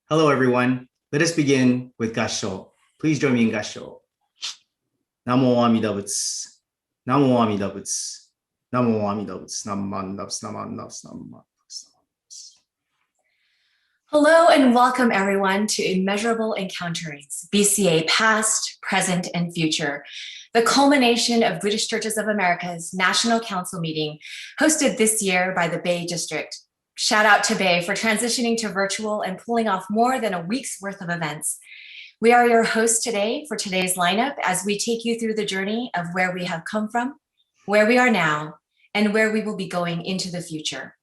Hello, everyone. Let us begin with Gassho. Please join me in Gassho. Namo Amida Butsu. Namo Amida Butsu. Namo Amida Butsu. Naman Nabs Naman Nabs Naman. Hello and welcome everyone to Immeasurable Encounterings, BCA Past, Present, and Future, the culmination of Buddhist Churches of America's National Council meeting hosted this year by the Bay District. Shout out to Bay for transitioning to virtual and pulling off more than a week's worth of events. We are your hosts today for today's lineup as we take you through the journey of where we have come from, where we are now, and where we will be going into the future.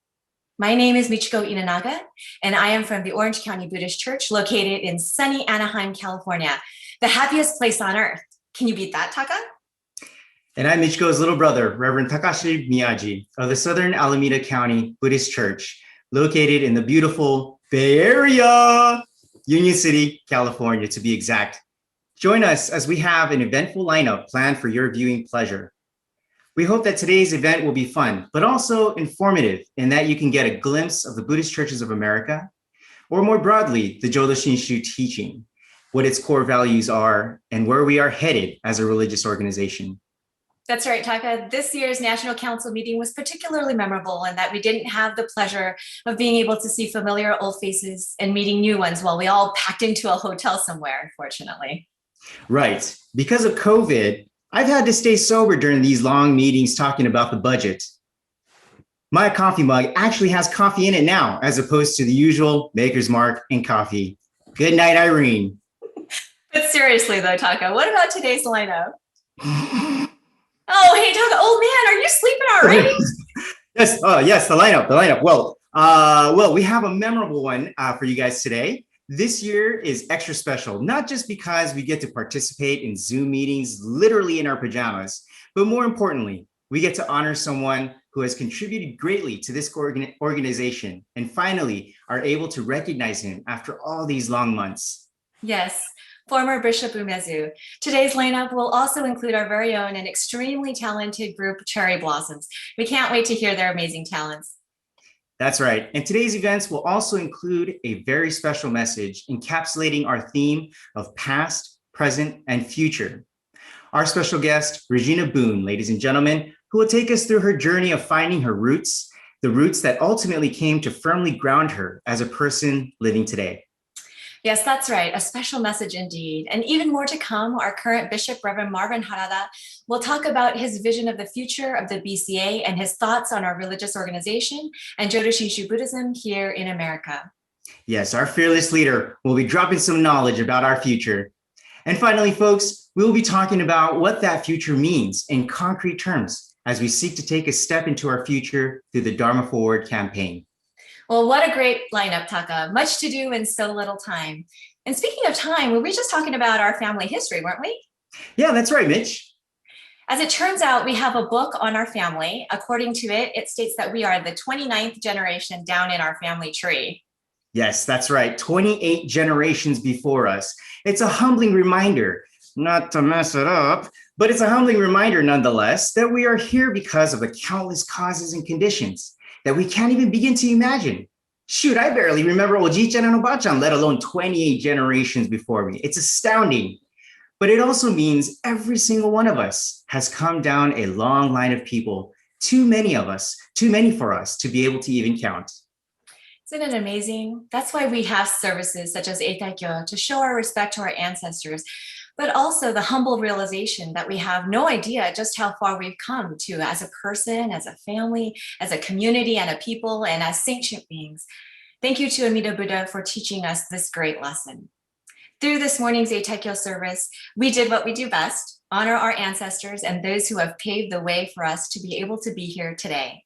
My name is Michiko Inanaga, and I am from the Orange County Buddhist Church located in sunny Anaheim, California, the happiest place on earth. Can you beat that, Taka? And I'm Michiko's little brother, Reverend Takashi Miyaji of the Southern Alameda County Buddhist Church, located in the beautiful Bay Area, Union City, California, to be exact. Join us as we have an eventful lineup planned for your viewing pleasure. We hope that today's event will be fun, but also informative in that you can get a glimpse of the Buddhist Churches of America, or more broadly, the Jodo Shinshu teaching, what its core values are, and where we are headed as a religious organization. That's right, Taka. This year's National Council meeting was particularly memorable in that we didn't have the pleasure of being able to see familiar old faces and meeting new ones while we all packed into a hotel somewhere, unfortunately. Right. Because of COVID, I've had to stay sober during these long meetings talking about the budget. My coffee mug actually has coffee in it now, as opposed to the usual Maker's Mark and coffee. Good night, Irene. But seriously though, Taka, what about today's lineup? Oh, hey, Taka, old man, are you sleeping already? Yes, the lineup. Well, we have a memorable one for you guys today. This year is extra special, not just because we get to participate in Zoom meetings literally in our pajamas, but more importantly, we get to honor someone who has contributed greatly to this organization and finally are able to recognize him after all these long months. Yes, former Bishop Umezu. Today's lineup will also include our very own and extremely talented group, Cherry Blossoms. We can't wait to hear their amazing talents. That's right. And today's events will also include a very special message encapsulating our theme of past, present, and future. Our special guest, Regina Boone, ladies and gentlemen, who will take us through her journey of finding her roots, the roots that ultimately came to firmly ground her as a person living today. Yes, that's right. A special message indeed. And even more to come, our current Bishop, Reverend Marvin Harada, will talk about his vision of the future of the BCA and his thoughts on our religious organization and Jodo Shinshu Buddhism here in America. Yes, our fearless leader will be dropping some knowledge about our future. And finally, folks, we will be talking about what that future means in concrete terms as we seek to take a step into our future through the Dharma Forward campaign. Well, what a great lineup, Taka. Much to do in so little time. And speaking of time, we were just talking about our family history, weren't we? Yeah, that's right, Mitch. As it turns out, we have a book on our family. According to it, it states that we are the 29th generation down in our family tree. Yes, that's right. 28 generations before us. It's a humbling reminder, not to mess it up, but it's a humbling reminder nonetheless that we are here because of the countless causes and conditions that we can't even begin to imagine. Shoot, I barely remember Oji-chan and Oba-chan, let alone 28 generations before me. It's astounding. But it also means every single one of us has come down a long line of people, too many of us, too many for us to be able to even count. Isn't it amazing? That's why we have services such as Eitaikyo to show our respect to our ancestors, but also the humble realization that we have no idea just how far we've come to as a person, as a family, as a community and a people, and as sentient beings. Thank you to Amida Buddha for teaching us this great lesson. Through this morning's Eitaikyo service, we did what we do best, honor our ancestors and those who have paved the way for us to be able to be here today.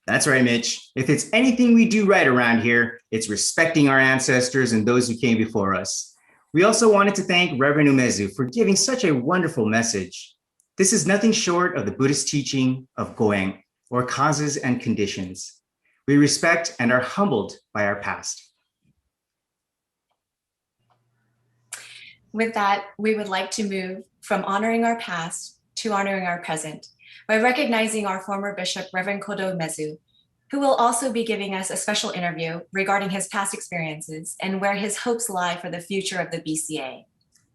That's right, Mitch. If it's anything we do right around here, it's respecting our ancestors and those who came before us. We also wanted to thank Reverend Umezu for giving such a wonderful message. This is nothing short of the Buddhist teaching of Goeng, or causes and conditions. We respect and are humbled by our past. With that, we would like to move from honoring our past to honoring our present by recognizing our former Bishop, Reverend Kodo Umezu, who will also be giving us a special interview regarding his past experiences and where his hopes lie for the future of the BCA.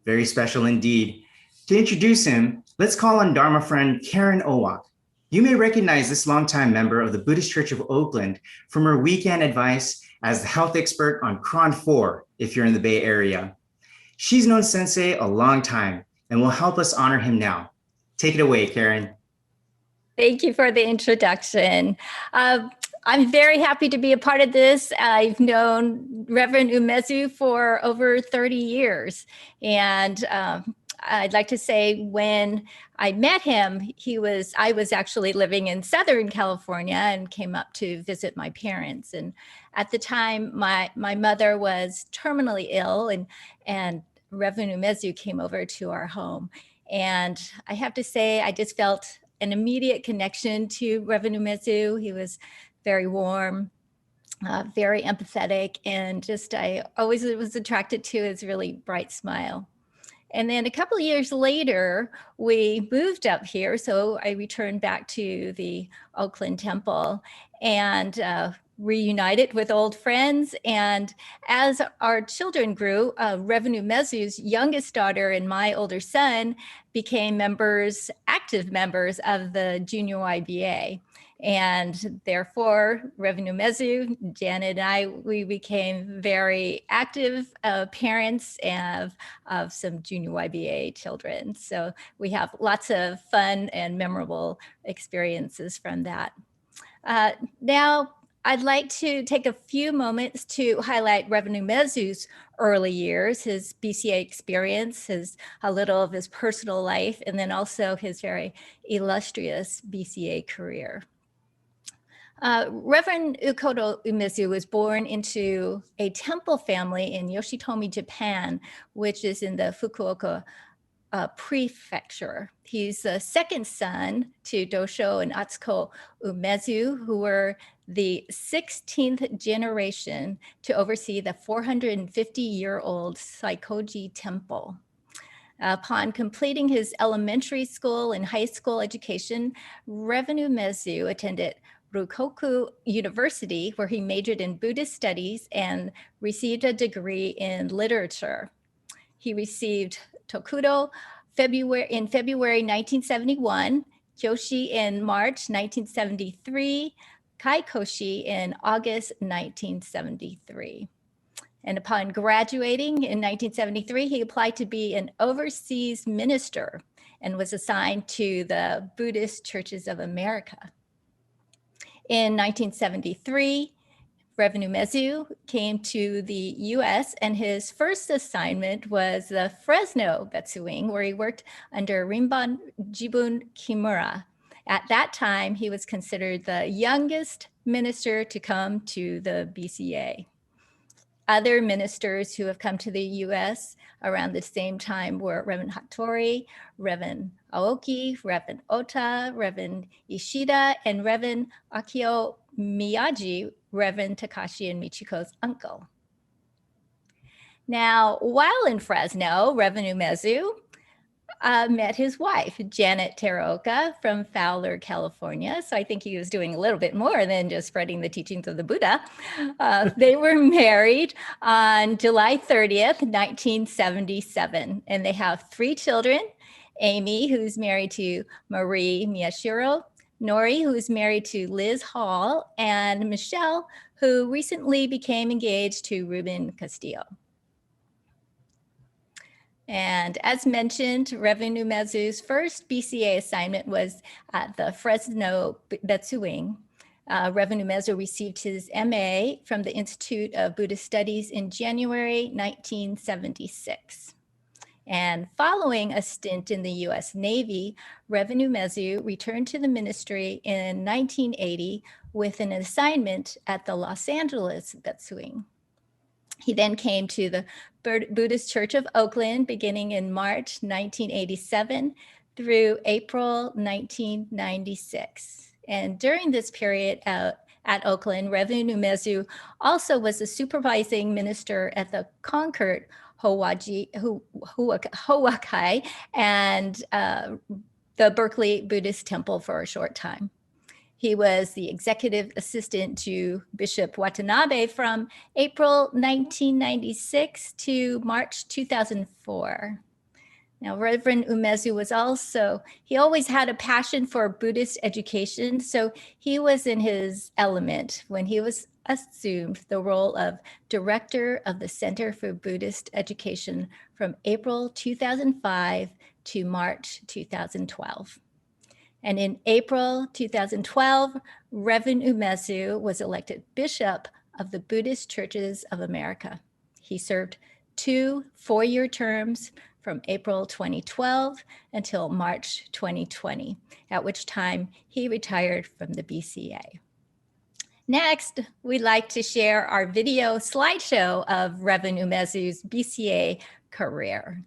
Very special indeed. To introduce him, let's call on Dharma friend Karen Owak. You may recognize this longtime member of the Buddhist Church of Oakland from her weekend advice as the health expert on Cron 4 if you're in the Bay Area. She's known Sensei a long time and will help us honor him now. Take it away, Karen. Thank you for the introduction. I'm very happy to be a part of this. I've known Reverend Umezu for over 30 years. And I'd like to say when I met him, I was actually living in Southern California and came up to visit my parents. And at the time, my mother was terminally ill and Reverend Umezu came over to our home. And I have to say, I just felt an immediate connection to Reverend Umezu. He was very warm, very empathetic, and I always was attracted to his really bright smile. And then a couple of years later, we moved up here. So I returned back to the Oakland Temple and reunited with old friends. And as our children grew, Reverend Umezu's youngest daughter and my older son became active members of the Junior YBA. And therefore, Reverend Umezu, Janet, and I, we became very active parents of some Junior YBA children. So we have lots of fun and memorable experiences from that. Now, I'd like to take a few moments to highlight Reverend Umezu's early years, his BCA experience, a little of his personal life, and then also his very illustrious BCA career. Reverend Ukoto Umezu was born into a temple family in Yoshitomi, Japan, which is in the Fukuoka prefecture. He's the second son to Dosho and Atsuko Umezu, who were the 16th generation to oversee the 450-year-old Saikoji Temple. Upon completing his elementary school and high school education, Reverend Umezu attended Rukoku University, where he majored in Buddhist studies and received a degree in literature. He received Tokudo in February 1971, Kyoshi in March 1973, Kaikoshi in August 1973. And upon graduating in 1973, he applied to be an overseas minister and was assigned to the Buddhist Churches of America. In 1973, Reverend Umezu came to the US, and his first assignment was the Fresno Betsu Wing, where he worked under Rinban Jibun Kimura. At that time, he was considered the youngest minister to come to the BCA. Other ministers who have come to the US around the same time were Reverend Hattori, Reverend Aoki, Reverend Ota, Reverend Ishida, and Reverend Akio Miyaji, Reverend Takashi and Michiko's uncle. Now, while in Fresno, Reverend Umezu met his wife, Janet Teraoka, from Fowler, California. So I think he was doing a little bit more than just spreading the teachings of the Buddha. They were married on July 30th, 1977, and they have 3 children, Amy, who's married to Marie Miyashiro, Nori, who's married to Liz Hall, and Michelle, who recently became engaged to Ruben Castillo. And as mentioned, Reverend Umezu's first BCA assignment was at the Fresno Betsu Wing. Reverend Umezu received his MA from the Institute of Buddhist Studies in January 1976. And following a stint in the US Navy, Reverend Umezu returned to the ministry in 1980 with an assignment at the Los Angeles Betsu Wing. He then came to the Buddhist Church of Oakland beginning in March 1987 through April 1996. And during this period at Oakland, Reverend Umezu also was a supervising minister at the Concord Hawaii and the Berkeley Buddhist Temple for a short time. He was the executive assistant to Bishop Watanabe from April 1996 to March 2004. Now, Reverend Umezu was he always had a passion for Buddhist education, so he was in his element when he was assumed the role of Director of the Center for Buddhist Education from April 2005 to March 2012. And in April 2012, Reverend Umezu was elected Bishop of the Buddhist Churches of America. He served 2 four-year terms from April 2012 until March 2020, at which time he retired from the BCA. Next, we'd like to share our video slideshow of Reverend Umezu's BCA career.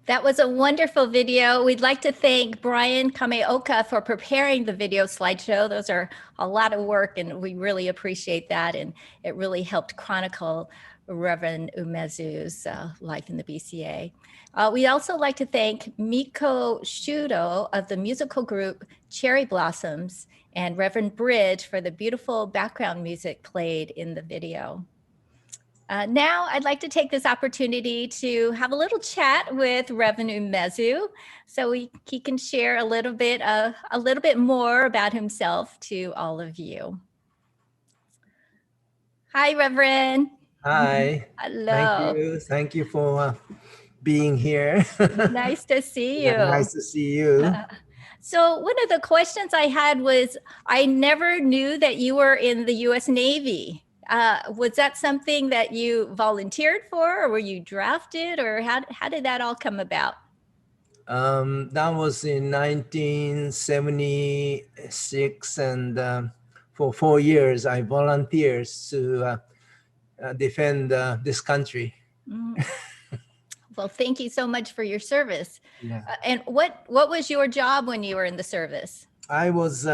That was a wonderful video. We'd like to thank Brian Kameoka for preparing the video slideshow. Those are a lot of work, and we really appreciate that. And it really helped chronicle Reverend Umezu's life in the BCA. We'd also like to thank Miko Shudo of the musical group Cherry Blossoms and Reverend Bridge for the beautiful background music played in the video. Now I'd like to take this opportunity to have a little chat with Reverend Umezu, so he can share a little bit more about himself to all of you. Hi, Reverend. Hi. Hello. Thank you for being here. Nice to see you. Nice to see you. So one of the questions I had was, I never knew that you were in the U.S. Navy. Was that something that you volunteered for, or were you drafted, or how did that all come about? That was in 1976, and for 4 years I volunteered to defend this country. Well, thank you so much for your service. Yeah. And what was your job when you were in the service? I was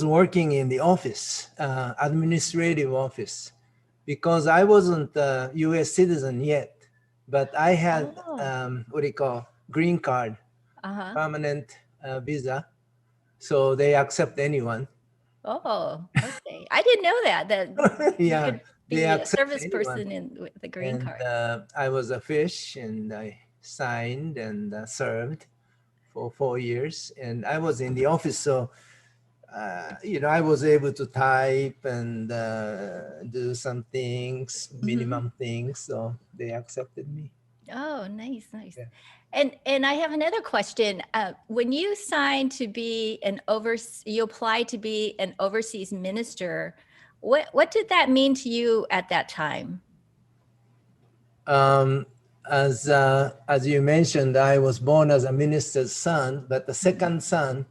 working in the office, administrative office, because I wasn't a U.S. citizen yet, but I had green card, permanent visa, so they accept anyone. Oh, okay. I didn't know that Yeah, you could be they a accept service anyone. person with the green card. I was a fish, and I signed and served for 4 years, and I was in the office, so I was able to type and do some things, minimum things, so they accepted me. Oh, nice. Yeah. And I have another question. When you signed to be you applied to be an overseas minister, what did that mean to you at that time? As you mentioned, I was born as a minister's son, but the second son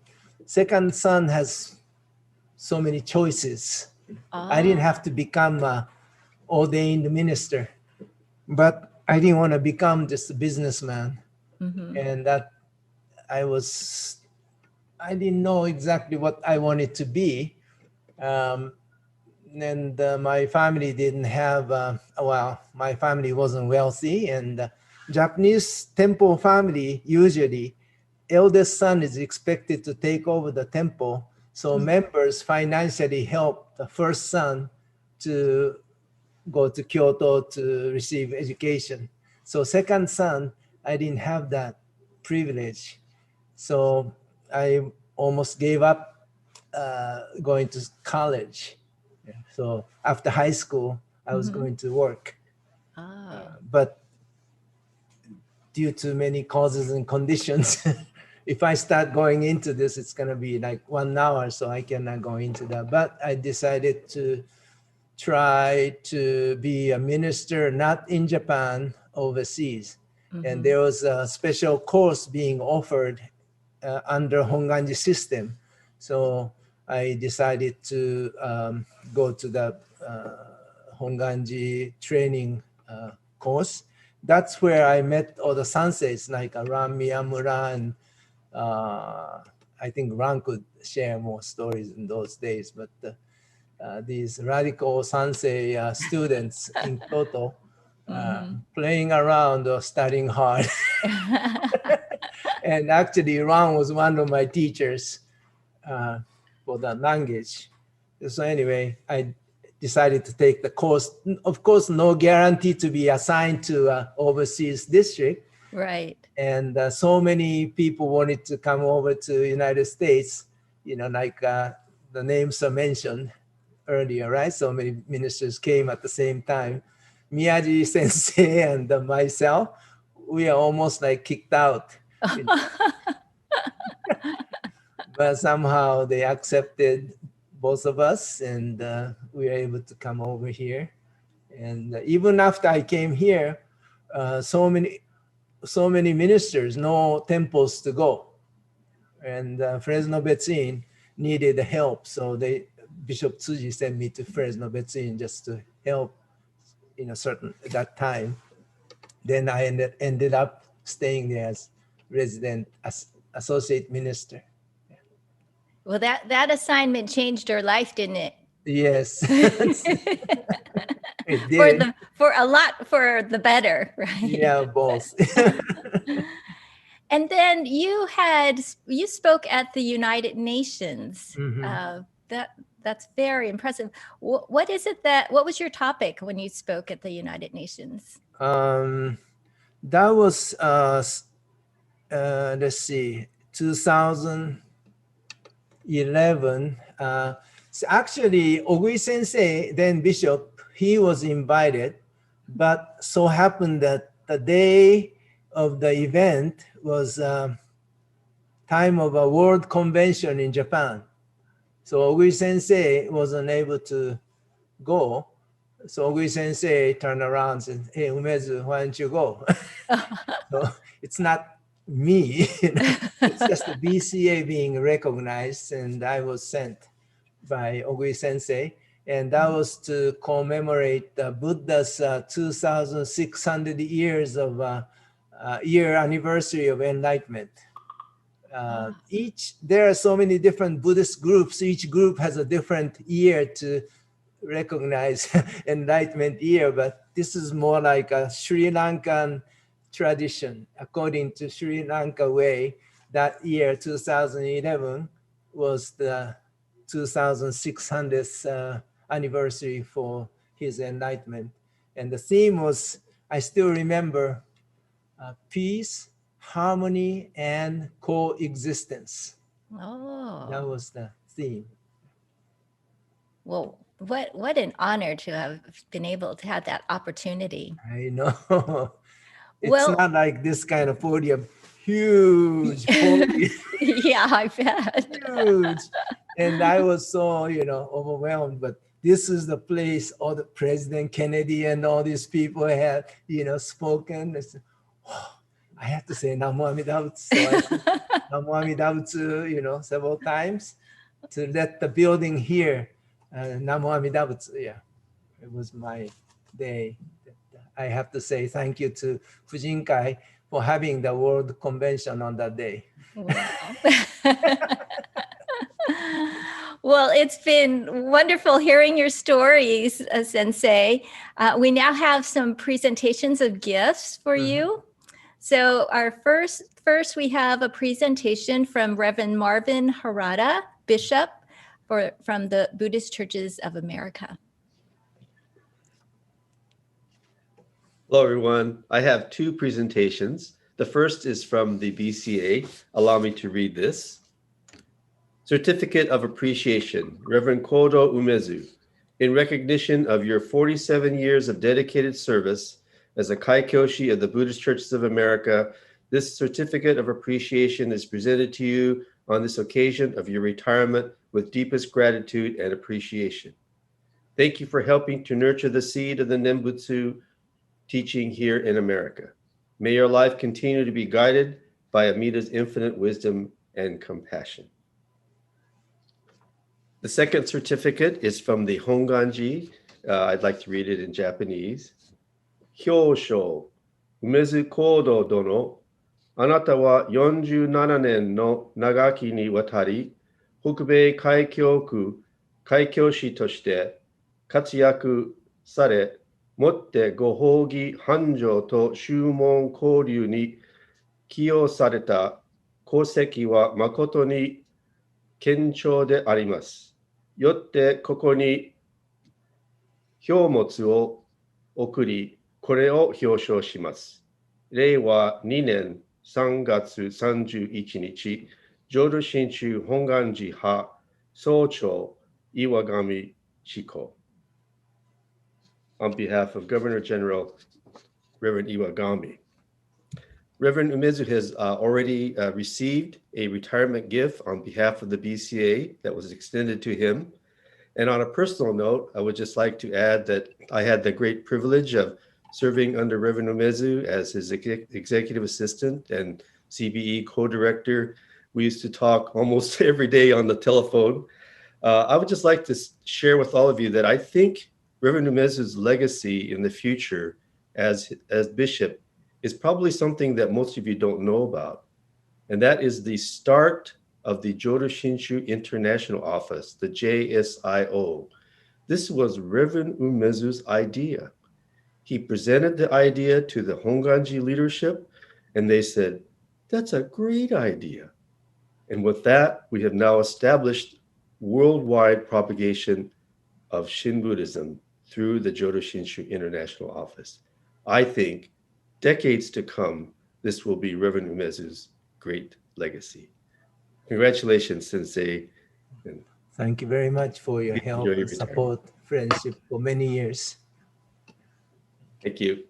has so many choices. I didn't have to become an ordained minister, but I didn't want to become just a businessman. And that I didn't know exactly what I wanted to be. And my family didn't have, my family wasn't wealthy, and Japanese temple family, usually eldest son is expected to take over the temple. So members financially help the first son to go to Kyoto to receive education. So second son, I didn't have that privilege. So I almost gave up going to college. So after high school, I was going to work. But due to many causes and conditions, if I start going into this, it's going to be like 1 hour, so I cannot go into that. But I decided to try to be a minister, not in Japan, overseas. And there was a special course being offered under Honganji system. So I decided to go to the Honganji training course. That's where I met all the senseis like Ram Miyamura, and I think Ran could share more stories in those days, but these radical sensei students in Kyoto playing around or studying hard. And actually Ran was one of my teachers for that language. So anyway, I decided to take the course. Of course, no guarantee to be assigned to overseas district. Right. And so many people wanted to come over to United States, like the names are mentioned earlier, right? So many ministers came at the same time. Miyaji Sensei and myself, we are almost like kicked out. But somehow they accepted both of us, and we were able to come over here. And even after I came here, so many ministers, no temples to go. And Fresno Betsin needed help. So Bishop Tsuji sent me to Fresno Betsin just to help, at that time. then I ended up staying there as resident associate minister. Well, that assignment changed your life, didn't it? Yes. It did. For the better, right? Yeah, both. And then you spoke at the United Nations. Mhm. That's very impressive. What was your topic when you spoke at the United Nations? That was let's see, 2011. So actually, Ogui Sensei, then bishop, he was invited, but so happened that the day of the event was time of a world convention in Japan. So Ogui Sensei wasn't able to go. So Ogui Sensei turned around and said, "Hey, Umezu, why don't you go?" So it's not me, it's just the BCA being recognized, and I was sent by Ogui Sensei, and that was to commemorate the Buddha's 2,600 years of year anniversary of enlightenment. There are so many different Buddhist groups. Each group has a different year to recognize enlightenment year, but this is more like a Sri Lankan tradition. According to Sri Lanka way, that year 2011 was the 2600th anniversary for his enlightenment, and the theme was, I still remember, peace, harmony, and coexistence. Oh, That was the theme. well, what an honor to have been able to have that opportunity. I know. It's Well- not like this kind of podium, huge podium, Yeah, I bet. huge. And I was so, overwhelmed, but this is the place all the President Kennedy and all these people had, spoken. I said, oh, I have to say Namo Amida Butsu. So I said Namo Amida Butsu, several times to let the building hear Namo Amida Butsu. Yeah, it was my day. I have to say thank you to Fujinkai for having the World Convention on that day. Wow. Well, it's been wonderful hearing your stories, Sensei. We now have some presentations of gifts for you. So our first we have a presentation from Reverend Marvin Harada, Bishop from the Buddhist Churches of America. Hello, everyone. I have two presentations. The first is from the BCA. Allow me to read this. Certificate of Appreciation, Reverend Kodo Umezu. In recognition of your 47 years of dedicated service as a Kaikyoshi of the Buddhist Churches of America, this certificate of appreciation is presented to you on this occasion of your retirement with deepest gratitude and appreciation. Thank you for helping to nurture the seed of the Nembutsu teaching here in America. May your life continue to be guided by Amida's infinite wisdom and compassion. The second certificate is from the Honganji. I'd like to read it in Japanese. Hyōshō, Umezu Kodo Dono, あなたは47年の長きにわたり、北米海峡区海峡市として活躍され、もってご褒義繁盛と宗門交流に寄与された功績は誠に堅調であります。よってここに表物を送り、これを表彰します。令和2年3月31日、浄土真宗本願寺派総長岩上志子。On behalf of Governor General Reverend Iwagami. Reverend Umezu has already received a retirement gift on behalf of the BCA that was extended to him. And on a personal note, I would just like to add that I had the great privilege of serving under Reverend Umezu as his executive assistant and CBE co-director. We used to talk almost every day on the telephone. I would just like to share with all of you that I think Reverend Umezu's legacy in the future as bishop is probably something that most of you don't know about. And that is the start of the Jodo Shinshu International Office, the JSIO. This was Reverend Umezu's idea. He presented the idea to the Honganji leadership, and they said, that's a great idea. And with that, we have now established worldwide propagation of Shin Buddhism through the Jodo Shinshu International Office. I think decades to come, this will be Reverend Umezu's great legacy. Congratulations, Sensei. And Thank you very much for your enjoy help your and retirement. support, friendship for many years. Thank you.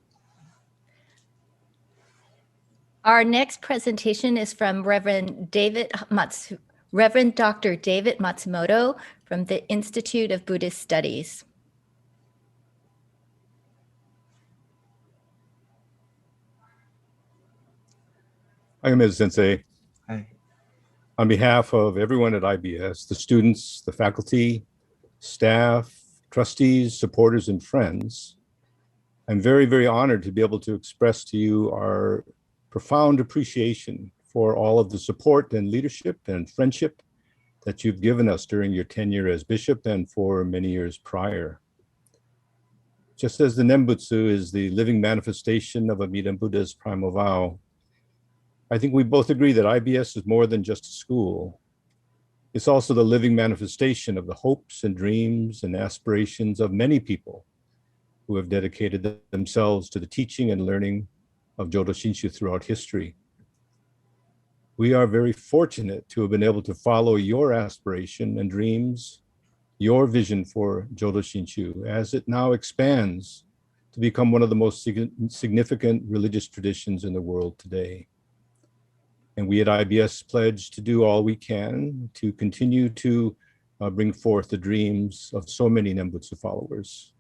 Our next presentation is from Reverend Dr. David Matsumoto from the Institute of Buddhist Studies. Hi, Ms. Sensei. Hi. On behalf of everyone at IBS, the students, the faculty, staff, trustees, supporters, and friends, I'm very, very honored to be able to express to you our profound appreciation for all of the support and leadership and friendship that you've given us during your tenure as bishop and for many years prior. Just as the Nembutsu is the living manifestation of Amida Buddha's primal vow, I think we both agree that IBS is more than just a school. It's also the living manifestation of the hopes and dreams and aspirations of many people who have dedicated themselves to the teaching and learning of Jodo Shinshu throughout history. We are very fortunate to have been able to follow your aspiration and dreams, your vision for Jodo Shinshu as it now expands to become one of the most significant religious traditions in the world today. And we at IBS pledge to do all we can to continue to bring forth the dreams of so many Nembutsu followers.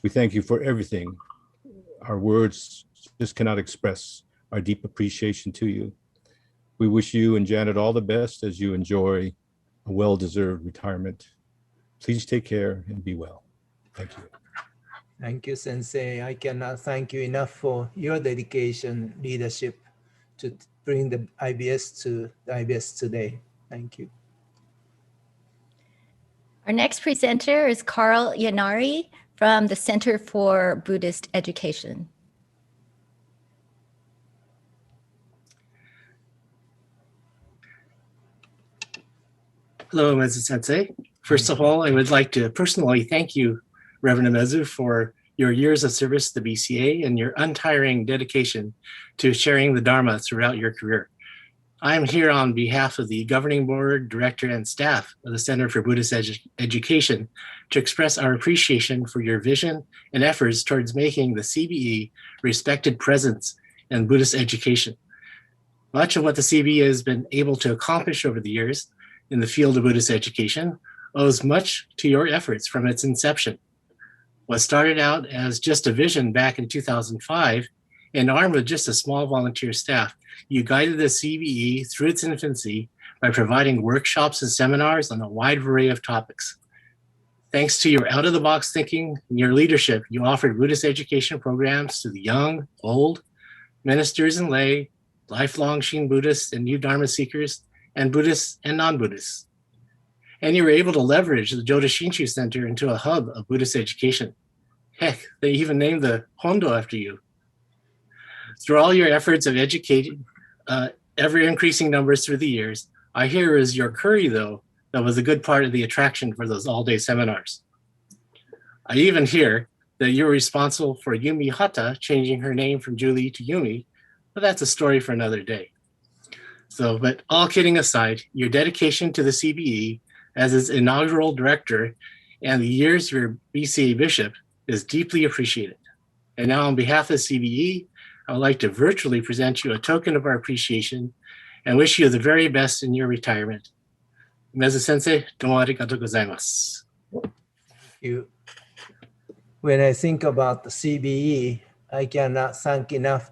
We thank you for everything. Our words just cannot express our deep appreciation to you. We wish you and Janet all the best as you enjoy a well-deserved retirement. Please take care and be well. Thank you. Thank you, Sensei. I cannot thank you enough for your dedication, leadership to bring the IBS to the IBS today. Thank you. Our next presenter is Carl Yanari from the Center for Buddhist Education. Hello, Umezu Sensei. First of all, I would like to personally thank you, Reverend Umezu, for your years of service to the BCA and your untiring dedication to sharing the Dharma throughout your career. I am here on behalf of the governing board, director, and staff of the Center for Buddhist Education to express our appreciation for your vision and efforts towards making the CBE respected presence in Buddhist education. Much of what the CBE has been able to accomplish over the years in the field of Buddhist education owes much to your efforts from its inception. What started out as just a vision back in 2005 and armed with just a small volunteer staff, you guided the CBE through its infancy by providing workshops and seminars on a wide array of topics. Thanks to your out-of-the-box thinking and your leadership, you offered Buddhist education programs to the young, old, ministers and lay, lifelong Shin Buddhists and new Dharma seekers, and Buddhists and non-Buddhists. And you were able to leverage the Jodo Shinshu Center into a hub of Buddhist education. Heck, they even named the Hondo after you. Through all your efforts of educating ever-increasing numbers through the years, I hear is your curry, though, that was a good part of the attraction for those all-day seminars. I even hear that you're responsible for Yumi Hata changing her name from Julie to Yumi, but that's a story for another day. So, but all kidding aside, your dedication to the CBE as its inaugural director and the years you're BCA bishop is deeply appreciated. And now on behalf of the CBE, I would like to virtually present you a token of our appreciation and wish you the very best in your retirement. Umezu Sensei, domo arigatou gozaimasu. When I think about the CBE, I cannot thank enough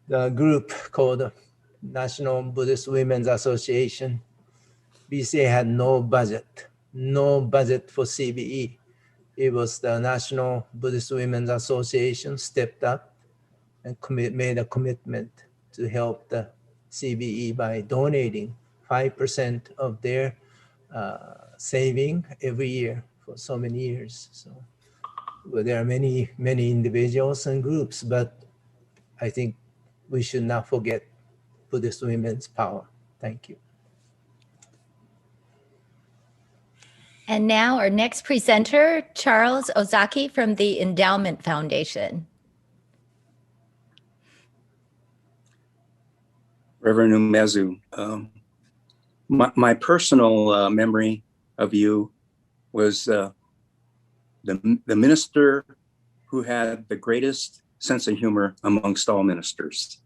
the group called National Buddhist Women's Association. BCA had no budget for CBE. It was the National Buddhist Women's Association stepped up and made a commitment to help the CBE by donating 5% of their saving every year for so many years. So well, there are many individuals and groups, but I think we should not forget Buddhist women's power. Thank you. And now our next presenter, Charles Ozaki from the Endowment Foundation. Reverend Umezu, my personal memory of you was the minister who had the greatest sense of humor amongst all ministers.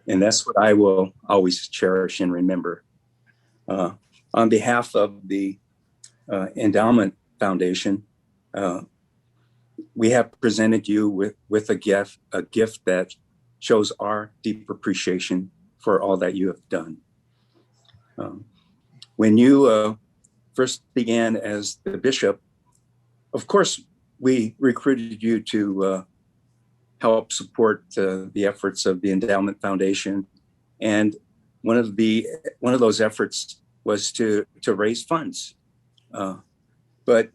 And that's what I will always cherish and remember. On behalf of the Endowment Foundation, we have presented you with a gift that shows our deep appreciation for all that you have done. When you first began as the bishop, of course, we recruited you to help support the efforts of the Endowment Foundation. And one of those efforts was to raise funds. But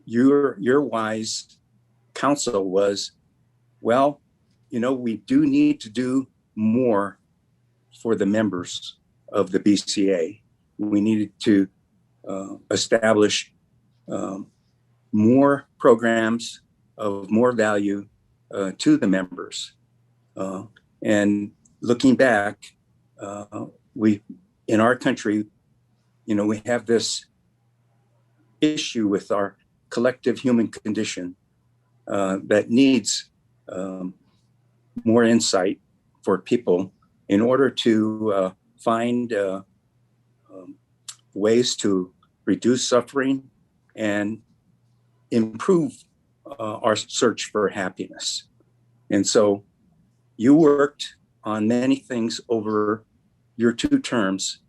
your wise counsel was, well, we do need to do more for the members of the BCA. We needed to establish more programs of more value to the members. And looking back, we in our country, we have this issue with our collective human condition that needs more insight for people in order to find ways to reduce suffering and improve our search for happiness. And so you worked on many things over your 2 terms,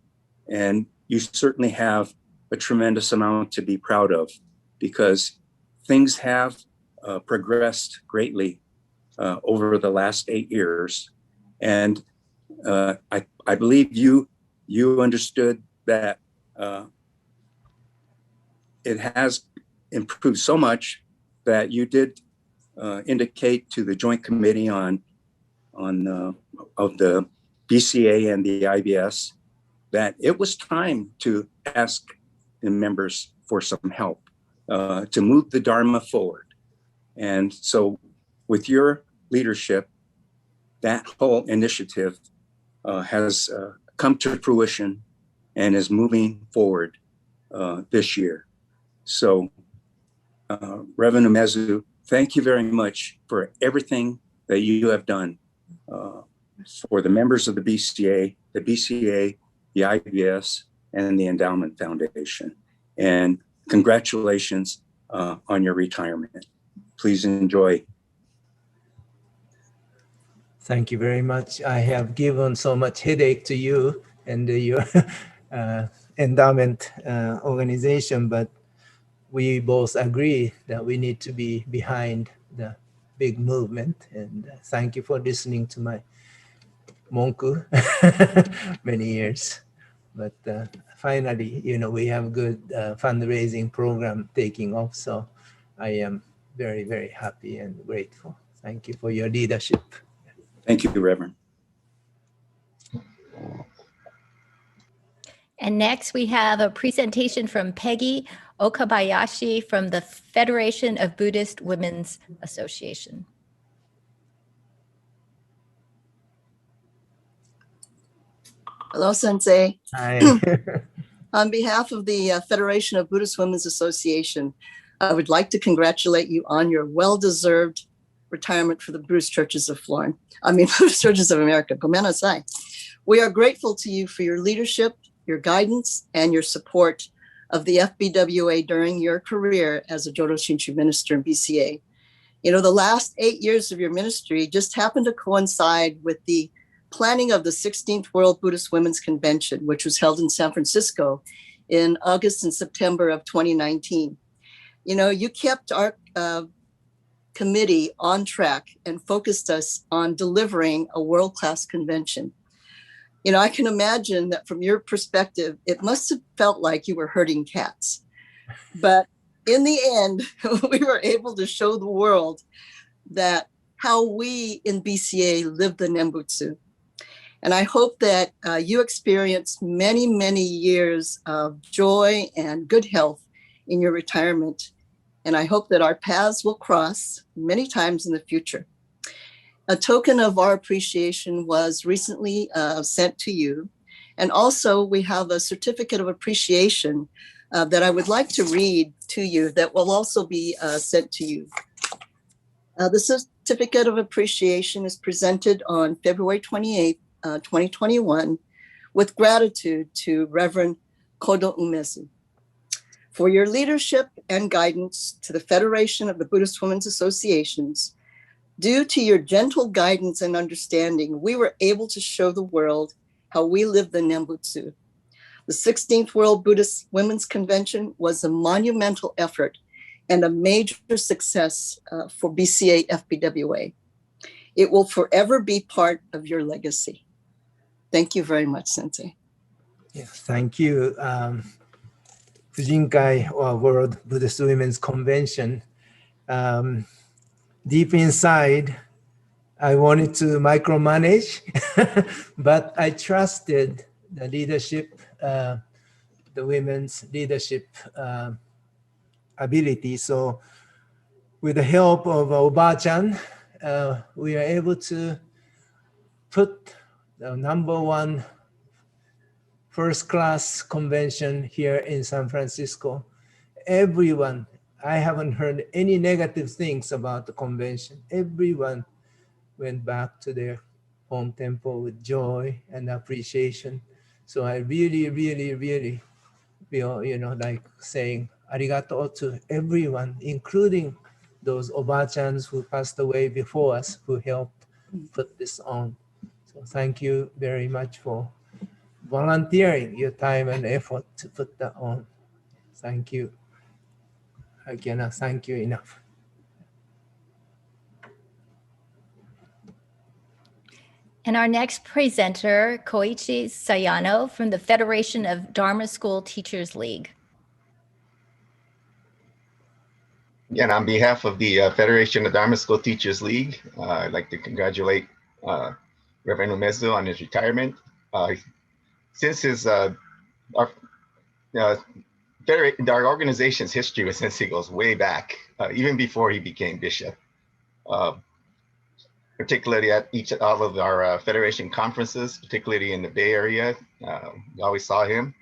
and you certainly have a tremendous amount to be proud of, because things have progressed greatly over the last 8 years. And I believe you understood that it has improved so much that you did indicate to the Joint Committee of the BCA and the IBS that it was time to ask the members for some help to move the Dharma forward. And so with your leadership, that whole initiative has come to fruition and is moving forward this year. So Reverend Umezu, thank you very much for everything that you have done for the members of the BCA, the IBS, and the Endowment Foundation. And congratulations on your retirement. Please enjoy. Thank you very much. I have given so much headache to you and your endowment organization, but we both agree that we need to be behind the big movement. And thank you for listening to my monku many years. But finally, we have good fundraising program taking off. So I am very, very happy and grateful. Thank you for your leadership. Thank you, Reverend. And next we have a presentation from Peggy Okabayashi from the Federation of Buddhist Women's Association. Hello, Sensei. Hi. On behalf of the Federation of Buddhist Women's Association, I would like to congratulate you on your well-deserved retirement for the Buddhist Churches of Buddhist Churches of America. Gomenasai. We are grateful to you for your leadership, your guidance, and your support of the FBWA during your career as a Jodo Shinshu minister in BCA. The last 8 years of your ministry just happened to coincide with the planning of the 16th World Buddhist Women's Convention, which was held in San Francisco in August and September of 2019. You kept our committee on track and focused us on delivering a world-class convention. You know, I can imagine that from your perspective, it must have felt like you were herding cats. But in the end, we were able to show the world that how we in BCA live the Nembutsu. And I hope that you experience many, many years of joy and good health in your retirement. And I hope that our paths will cross many times in the future. A token of our appreciation was recently sent to you. And also we have a certificate of appreciation that I would like to read to you that will also be sent to you. The certificate of appreciation is presented on February 28th, 2021, with gratitude to Reverend Kodo Umezu for your leadership and guidance to the Federation of the Buddhist Women's Associations. Due to your gentle guidance and understanding, we were able to show the world how we live the Nembutsu. The 16th World Buddhist Women's Convention was a monumental effort and a major success for BCA FBWA. It will forever be part of your legacy. Thank you very much, Sensei. Yes, thank you. Fujinkai, or World Buddhist Women's Convention. Deep inside, I wanted to micromanage, but I trusted the leadership, the women's leadership ability. So with the help of Oba-chan, we are able to put the #1 first-class convention here in San Francisco. Everyone, I haven't heard any negative things about the convention. Everyone went back to their home temple with joy and appreciation. So I really, really, really feel, like saying arigato to everyone, including those Oba-chans who passed away before us, who helped put this on. So thank you very much for volunteering your time and effort to put that on. Thank you. I cannot thank you enough. And our next presenter, Koichi Sayano from the Federation of Dharma School Teachers League. Again, on behalf of the Federation of Dharma School Teachers League, I'd like to congratulate Reverend Umezu on his retirement. Since his our organization's history with Sensei goes way back, even before he became bishop. Particularly at all of our Federation conferences, particularly in the Bay Area, we always saw him.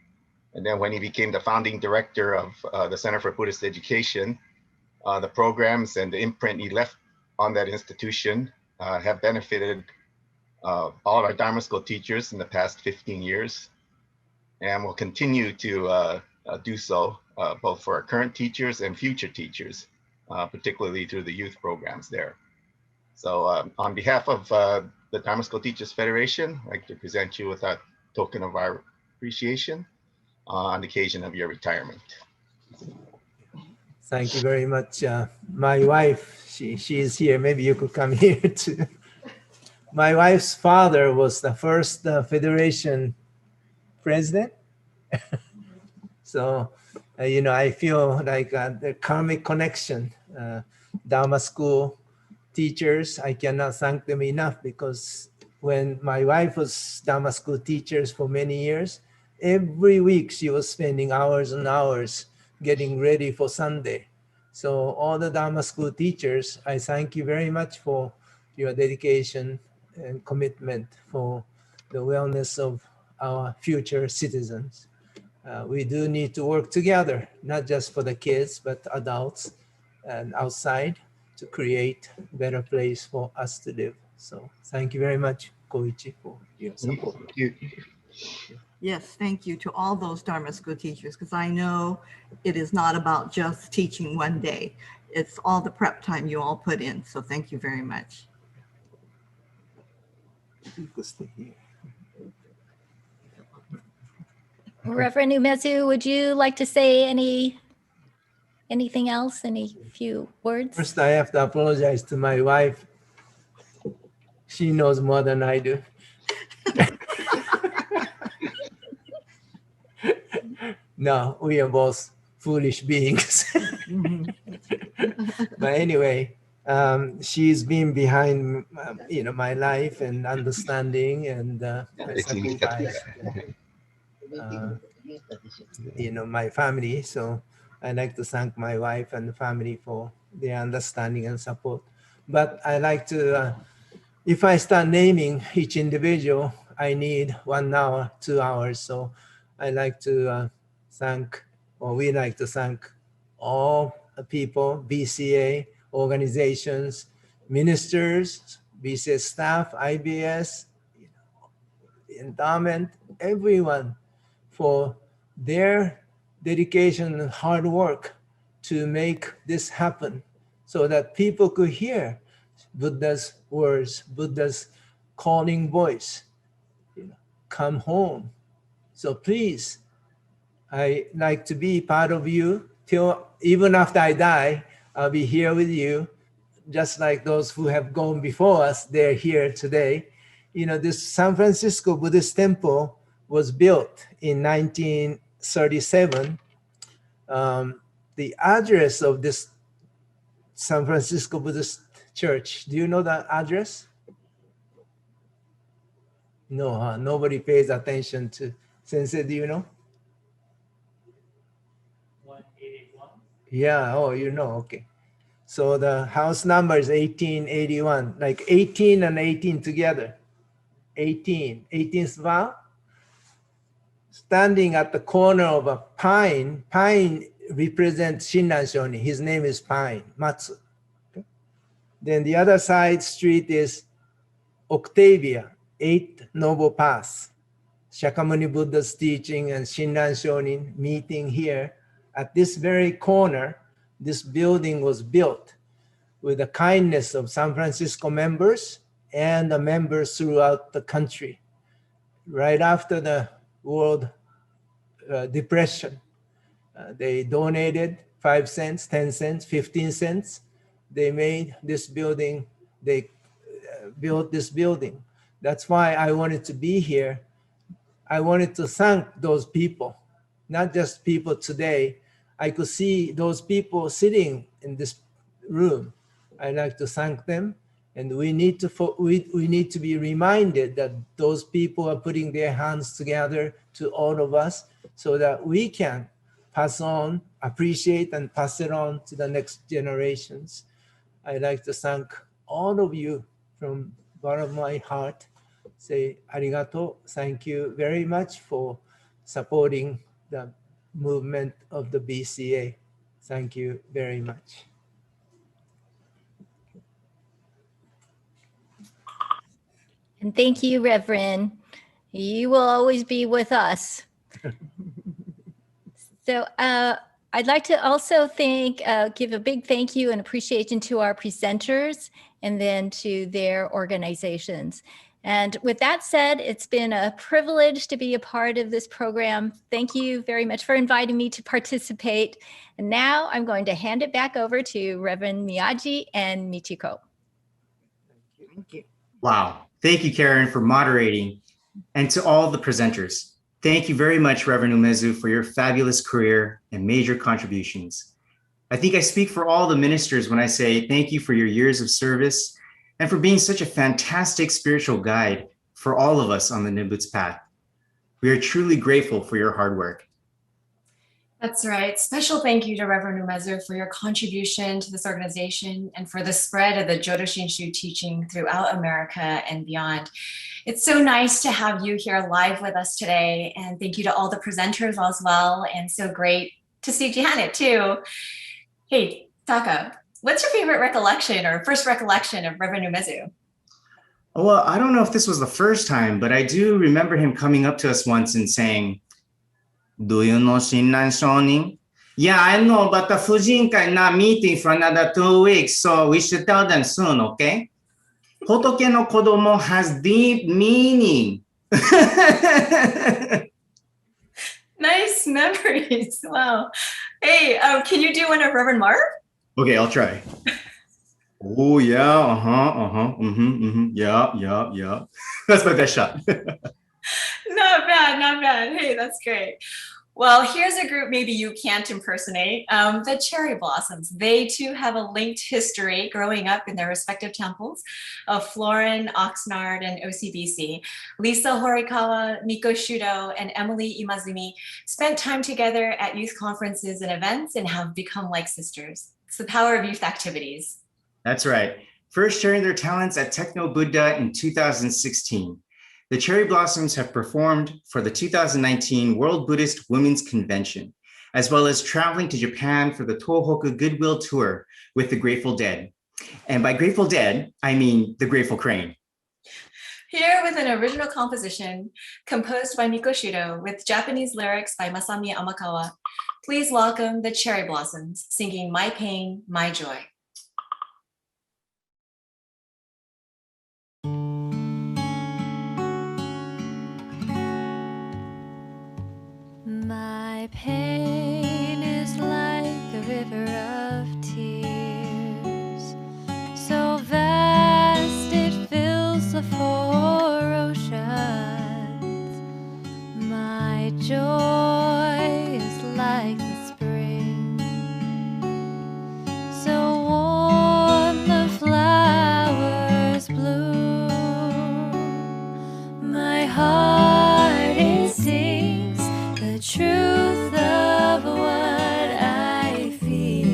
And then when he became the founding director of the Center for Buddhist Education, the programs and the imprint he left on that institution have benefited all of our Dharma School teachers in the past 15 years, and will continue to do so, both for our current teachers and future teachers, particularly through the youth programs there. So on behalf of the Dharma School Teachers Federation, I'd like to present you with a token of our appreciation on the occasion of your retirement. Thank you very much. My wife, she is here. Maybe you could come here too. My wife's father was the first Federation president. So, I feel like the karmic connection, Dharma School teachers, I cannot thank them enough, because when my wife was Dharma School teachers for many years, every week she was spending hours and hours getting ready for Sunday. So all the Dharma School teachers, I thank you very much for your dedication and commitment for the wellness of our future citizens. We do need to work together, not just for the kids, but adults and outside, to create a better place for us to live. So thank you very much, Koichi, for your support. Thank you. Yes, thank you to all those Dharma School teachers, because I know it is not about just teaching one day. It's all the prep time you all put in. So thank you very much. You could stay here. Reverend Umezu, would you like to say any Anything else? Any few words? First, I have to apologize to my wife. She knows more than I do. No, we are both foolish beings. But anyway, she's been behind, my life and understanding and my sacrifice, my family. So I like to thank my wife and the family for their understanding and support. But I like to, if I start naming each individual, I need 1 hour, 2 hours. So I like to we like to thank all the people, BCA, organizations, ministers, BCA staff, IBS, endowment, everyone for their dedication and hard work to make this happen so that people could hear Buddha's words, Buddha's calling voice, come home. So please, I like to be part of you till even after I die, I'll be here with you, just like those who have gone before us, they're here today. This San Francisco Buddhist temple was built in 1937. The address of this San Francisco Buddhist church, do you know the address? No, nobody pays attention to. Sensei, do you know? 181. Yeah, oh, okay. So the house number is 1881, like 18 and 18 together. 18th vow. Standing at the corner of a pine. Pine represents Shinran Shonin. His name is Pine, Matsu. Okay. Then the other side street is Octavia, 8th Noble Path. Shakyamuni Buddha's teaching and Shinran Shonin meeting here. At this very corner, this building was built with the kindness of San Francisco members and the members throughout the country. Right after the World Depression, they donated 5 cents, 10 cents, 15 cents. They made this building, they built this building. That's why I wanted to be here. I wanted to thank those people, not just people today. I could see those people sitting in this room. I like to thank them, and we need to be reminded that those people are putting their hands together to all of us so that we can pass on, appreciate, and pass it on to the next generations. I like to thank all of you from the bottom of my heart. Say arigato, thank you very much for supporting the movement of the BCA. Thank you very much. And thank you, Reverend. You will always be with us. So I'd like to also give a big thank you and appreciation to our presenters and then to their organizations. And with that said, it's been a privilege to be a part of this program. Thank you very much for inviting me to participate. And now I'm going to hand it back over to Reverend Miyagi and Michiko. Thank you. Wow. Thank you, Karen, for moderating. And to all the presenters, thank you very much, Reverend Umezu, for your fabulous career and major contributions. I think I speak for all the ministers when I say thank you for your years of service and for being such a fantastic spiritual guide for all of us on the Nimbutsu path. We are truly grateful for your hard work. That's right. Special thank you to Reverend Umezu for your contribution to this organization and for the spread of the Jodo Shinshu teaching throughout America and beyond. It's so nice to have you here live with us today. And thank you to all the presenters as well. And so great to see Janet too. Hey, Taka, what's your favorite recollection or first recollection of Reverend Umezu? Well, I don't know if this was the first time, but I do remember him coming up to us once and saying, "Do you know Shinran Shonin?" "Yeah, I know, but the Fujinkai not meeting for another 2 weeks, so we should tell them soon, okay?" Hotoke no kodomo has deep meaning. Nice memories. Wow. Hey, can you do one of Reverend Mark? Okay, I'll try. Oh yeah, yeah. That's my best shot. Not bad, not bad. Hey, that's great. Well, here's a group maybe you can't impersonate, the Cherry Blossoms. They too have a linked history growing up in their respective temples of Florin, Oxnard, and OCBC. Lisa Horikawa, Miko Shudo, and Emily Imazumi spent time together at youth conferences and events and have become like sisters. It's the power of youth activities. That's right. First sharing their talents at Techno Buddha in 2016. The Cherry Blossoms have performed for the 2019 World Buddhist Women's Convention, as well as traveling to Japan for the Tohoku Goodwill Tour with the Grateful Dead. And by Grateful Dead, I mean the Grateful Crane. Here with an original composition composed by Miko Shudo with Japanese lyrics by Masami Amakawa, please welcome the Cherry Blossoms singing My Pain, My Joy. My pain is like a river of tears, so vast it fills the four oceans. My joy is like the spring, so warm the flowers bloom. My heart it sings the truth of what I feel,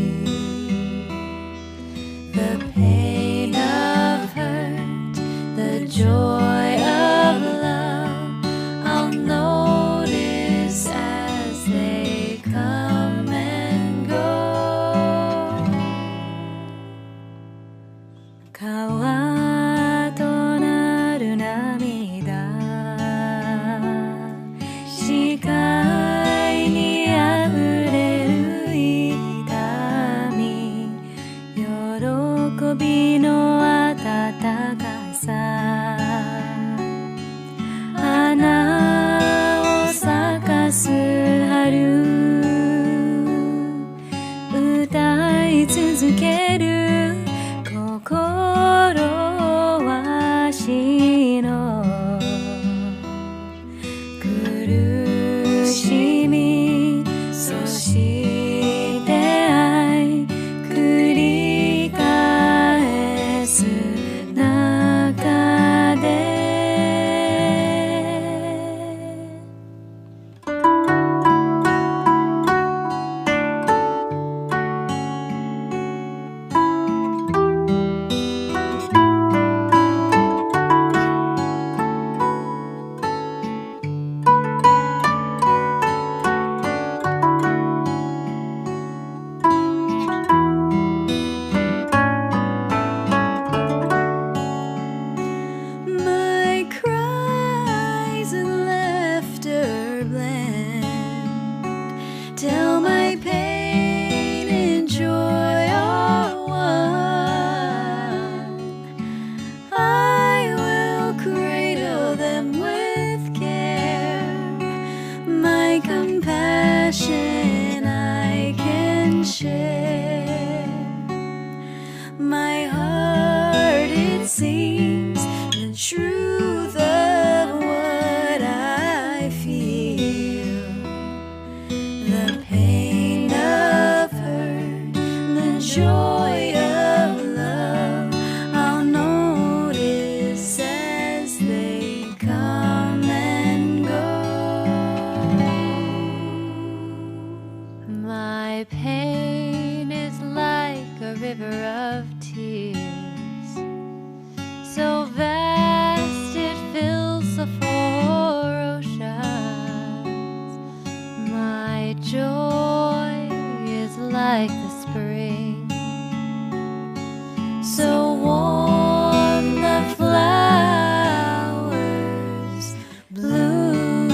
the pain of hurt, the joy of love, I'll notice as they come and go. Kawa to naru namida, shikai ni afureru itami, yorokobi no atataka-sa, hana o sakasu haru, utai tsuzukeru kokoro wa shino, kurushimiそして愛繰り返す中でMy cries and laughter blend, till my pain and joy are one. I will cradle them with care, my compassion I can share. My heart it sings the truth of what I feel, the pain of hurt, the joy of love, I'll notice as they come and go. My pain is like a river of tears, so vast it fills the four oceans. My joy is like the spring, so warm the flowers bloom.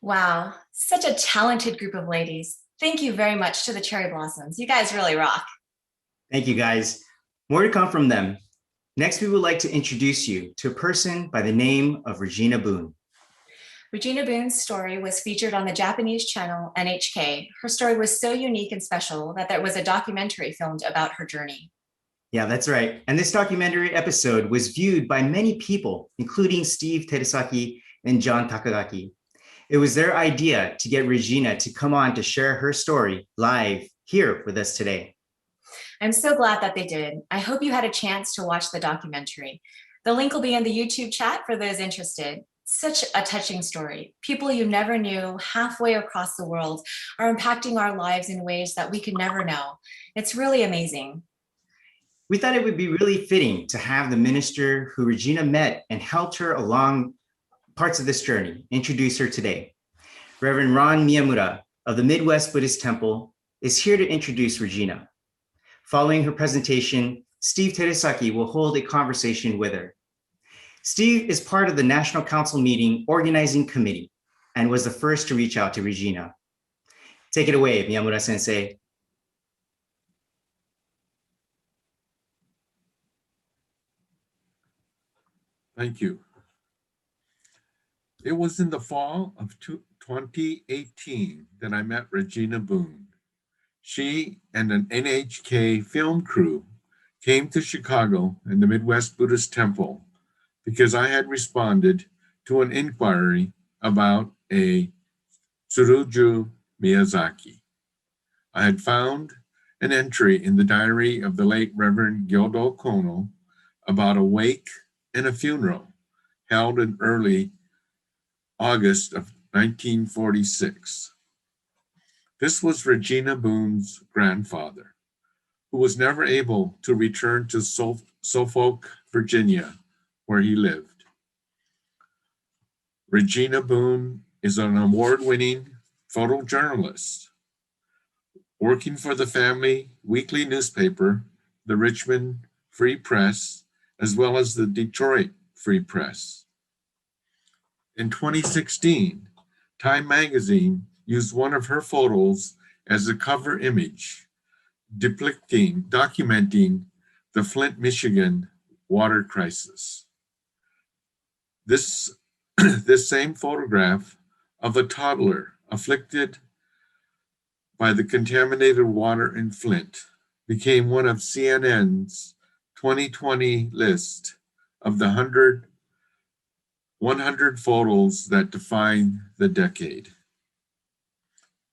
Wow, such a talented group of ladies. Thank you very much to the Cherry Blossoms. You guys really rock. Thank you, guys. More to come from them. Next, we would like to introduce you to a person by the name of Regina Boone. Regina Boone's story was featured on the Japanese channel NHK. Her story was so unique and special that there was a documentary filmed about her journey. Yeah, that's right. And this documentary episode was viewed by many people, including Steve Terasaki and John Takagaki. It was their idea to get Regina to come on to share her story live here with us today. I'm so glad that they did. I hope you had a chance to watch the documentary. The link will be in the YouTube chat for those interested. Such a touching story. People you never knew halfway across the world are impacting our lives in ways that we could never know. It's really amazing. We thought it would be really fitting to have the minister who Regina met and helped her along parts of this journey introduce her today. Rev Ron Miyamura of the Midwest Buddhist Temple is here to introduce Regina. Following her presentation, Steve Terasaki will hold a conversation with her. Steve is part of the National Council Meeting Organizing Committee and was the first to reach out to Regina. Take it away, Miyamura Sensei. Thank you. It was in the fall of 2018 that I met Regina Boone. She and an NHK film crew came to Chicago and the Midwest Buddhist Temple because I had responded to an inquiry about a Tsuruju Miyazaki. I had found an entry in the diary of the late Reverend Gyodo Kono about a wake and a funeral held in early August of 1946. This was Regina Boone's grandfather, who was never able to return to Suffolk, Virginia, where he lived. Regina Boone is an award-winning photojournalist, working for the family weekly newspaper, the Richmond Free Press, as well as the Detroit Free Press. In 2016, Time magazine used one of her photos as a cover image, documenting the Flint, Michigan water crisis. This same photograph of a toddler afflicted by the contaminated water in Flint became one of CNN's 2020 list of the 100 photos that define the decade.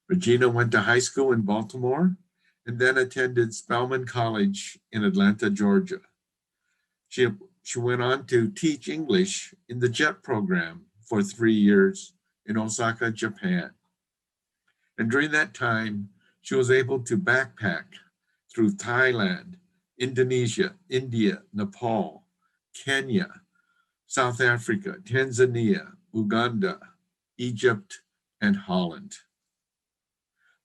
Regina went to high school in Baltimore and then attended Spelman College in Atlanta, Georgia. She went on to teach English in the JET program for 3 years in Osaka, Japan. And during that time, she was able to backpack through Thailand, Indonesia, India, Nepal, Kenya, South Africa, Tanzania, Uganda, Egypt, and Holland.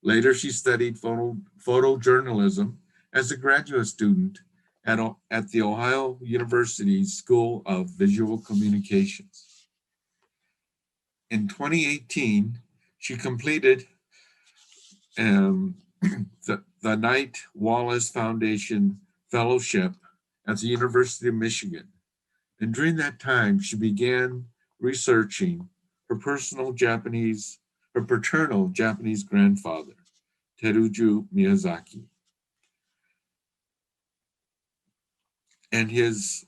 Later, she studied photojournalism as a graduate student at the Ohio University School of Visual Communications. In 2018, she completed the Knight Wallace Foundation Fellowship at the University of Michigan. And during that time, she began researching her paternal Japanese grandfather, Teruju Miyazaki, and his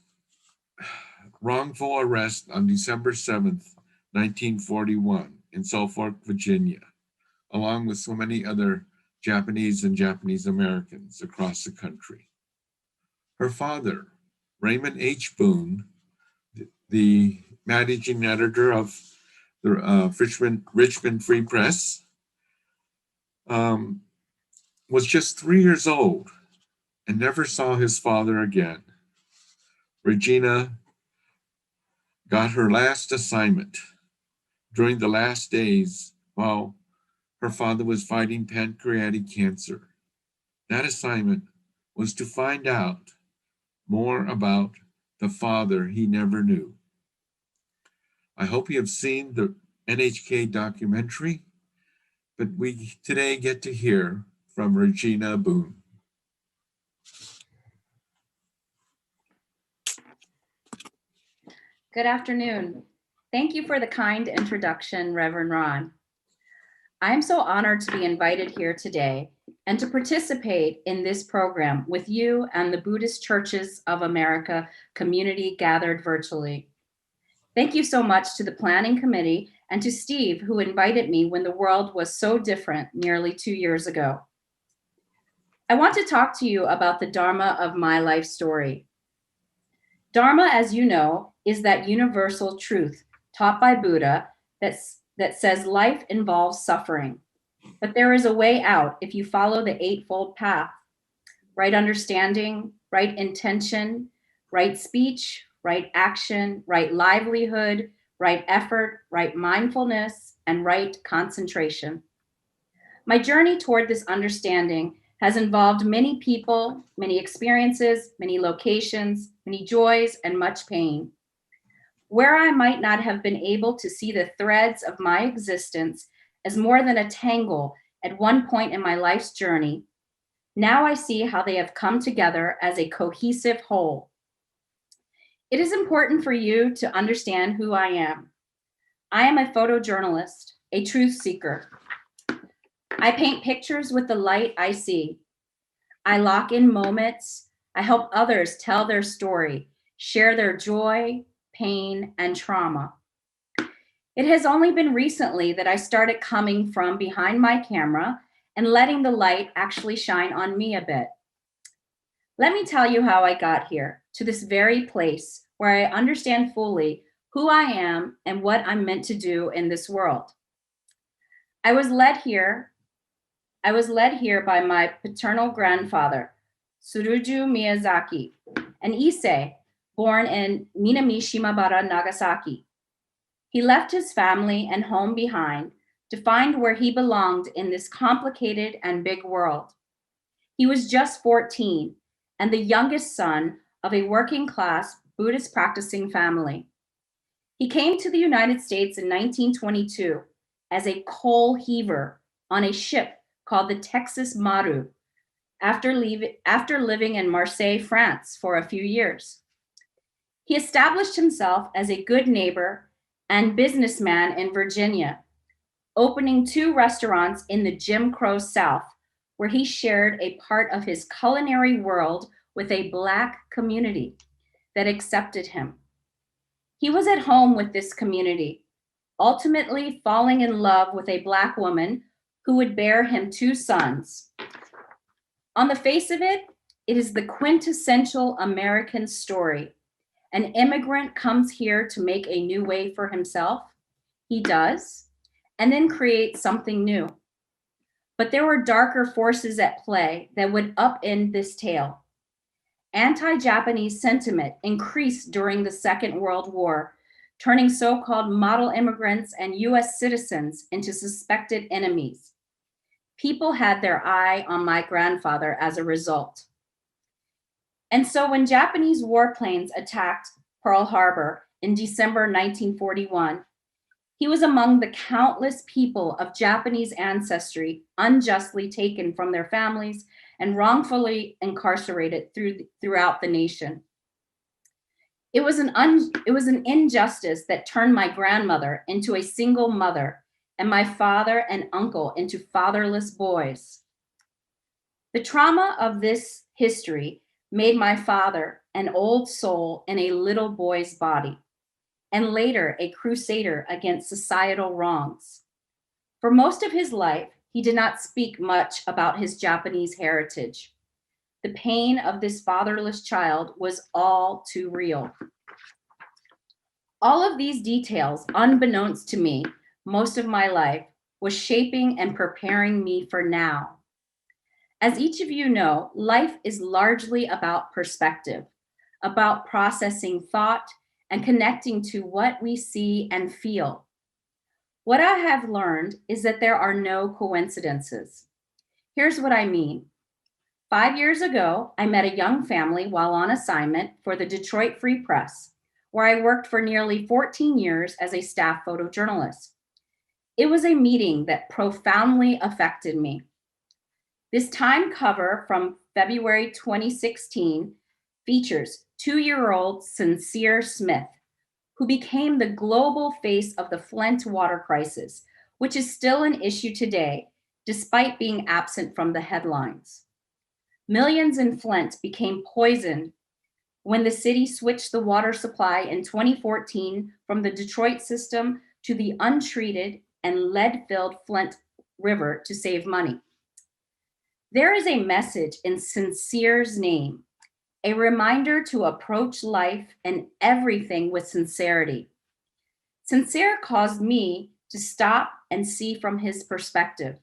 wrongful arrest on December 7th, 1941 in Suffolk, Virginia, along with so many other Japanese and Japanese Americans across the country. Her father, Raymond H. Boone, the managing editor of the Richmond Free Press, was just 3 years old and never saw his father again. Regina got her last assignment during the last days while her father was fighting pancreatic cancer. That assignment was to find out more about the father he never knew. I hope you have seen the NHK documentary, but we today get to hear from Regina Boone. Good afternoon. Thank you for the kind introduction, Reverend Ron. I'm so honored to be invited here today and to participate in this program with you and the Buddhist Churches of America community gathered virtually. Thank you so much to the planning committee and to Steve, who invited me when the world was so different nearly 2 years ago. I want to talk to you about the Dharma of my life story. Dharma, as you know, is that universal truth taught by Buddha that says life involves suffering, but there is a way out if you follow the Eightfold Path: right understanding, right intention, right speech, right action, right livelihood, right effort, right mindfulness, and right concentration. My journey toward this understanding has involved many people, many experiences, many locations, many joys, and much pain. Where I might not have been able to see the threads of my existence as more than a tangle at one point in my life's journey, now I see how they have come together as a cohesive whole. It is important for you to understand who I am. I am a photojournalist, a truth seeker. I paint pictures with the light I see. I lock in moments. I help others tell their story, share their joy, pain, and trauma. It has only been recently that I started coming from behind my camera and letting the light actually shine on me a bit. Let me tell you how I got here, to this very place where I understand fully who I am and what I'm meant to do in this world. I was led here by my paternal grandfather, Tsuruju Miyazaki, an Issei born in Minami Shimabara, Nagasaki. He left his family and home behind to find where he belonged in this complicated and big world. He was just 14 and the youngest son of a working class Buddhist practicing family. He came to the United States in 1922 as a coal heaver on a ship called the Texas Maru after living in Marseille, France for a few years. He established himself as a good neighbor and businessman in Virginia, opening 2 restaurants in the Jim Crow South, where he shared a part of his culinary world with a Black community that accepted him. He was at home with this community, ultimately falling in love with a Black woman who would bear him 2 sons. On the face of it, it is the quintessential American story. An immigrant comes here to make a new way for himself. He does, and then create something new. But there were darker forces at play that would upend this tale. Anti-Japanese sentiment increased during the Second World War, turning so-called model immigrants and US citizens into suspected enemies. People had their eye on my grandfather as a result. And so when Japanese warplanes attacked Pearl Harbor in December 1941, he was among the countless people of Japanese ancestry unjustly taken from their families and wrongfully incarcerated throughout the nation. It was an injustice that turned my grandmother into a single mother and my father and uncle into fatherless boys. The trauma of this history made my father an old soul in a little boy's body, and later a crusader against societal wrongs. For most of his life, he did not speak much about his Japanese heritage. The pain of this fatherless child was all too real. All of these details, unbeknownst to me, most of my life, was shaping and preparing me for now. As each of you know, life is largely about perspective, about processing thought and connecting to what we see and feel. What I have learned is that there are no coincidences. Here's what I mean. 5 years ago, I met a young family while on assignment for the Detroit Free Press, where I worked for nearly 14 years as a staff photojournalist. It was a meeting that profoundly affected me. This time cover from February 2016 features 2-year-old Sincere Smith, who became the global face of the Flint water crisis, which is still an issue today, despite being absent from the headlines. Millions in Flint became poisoned when the city switched the water supply in 2014 from the Detroit system to the untreated and lead-filled Flint River to save money. There is a message in Sincere's name, a reminder to approach life and everything with sincerity. Sincere caused me to stop and see from his perspective.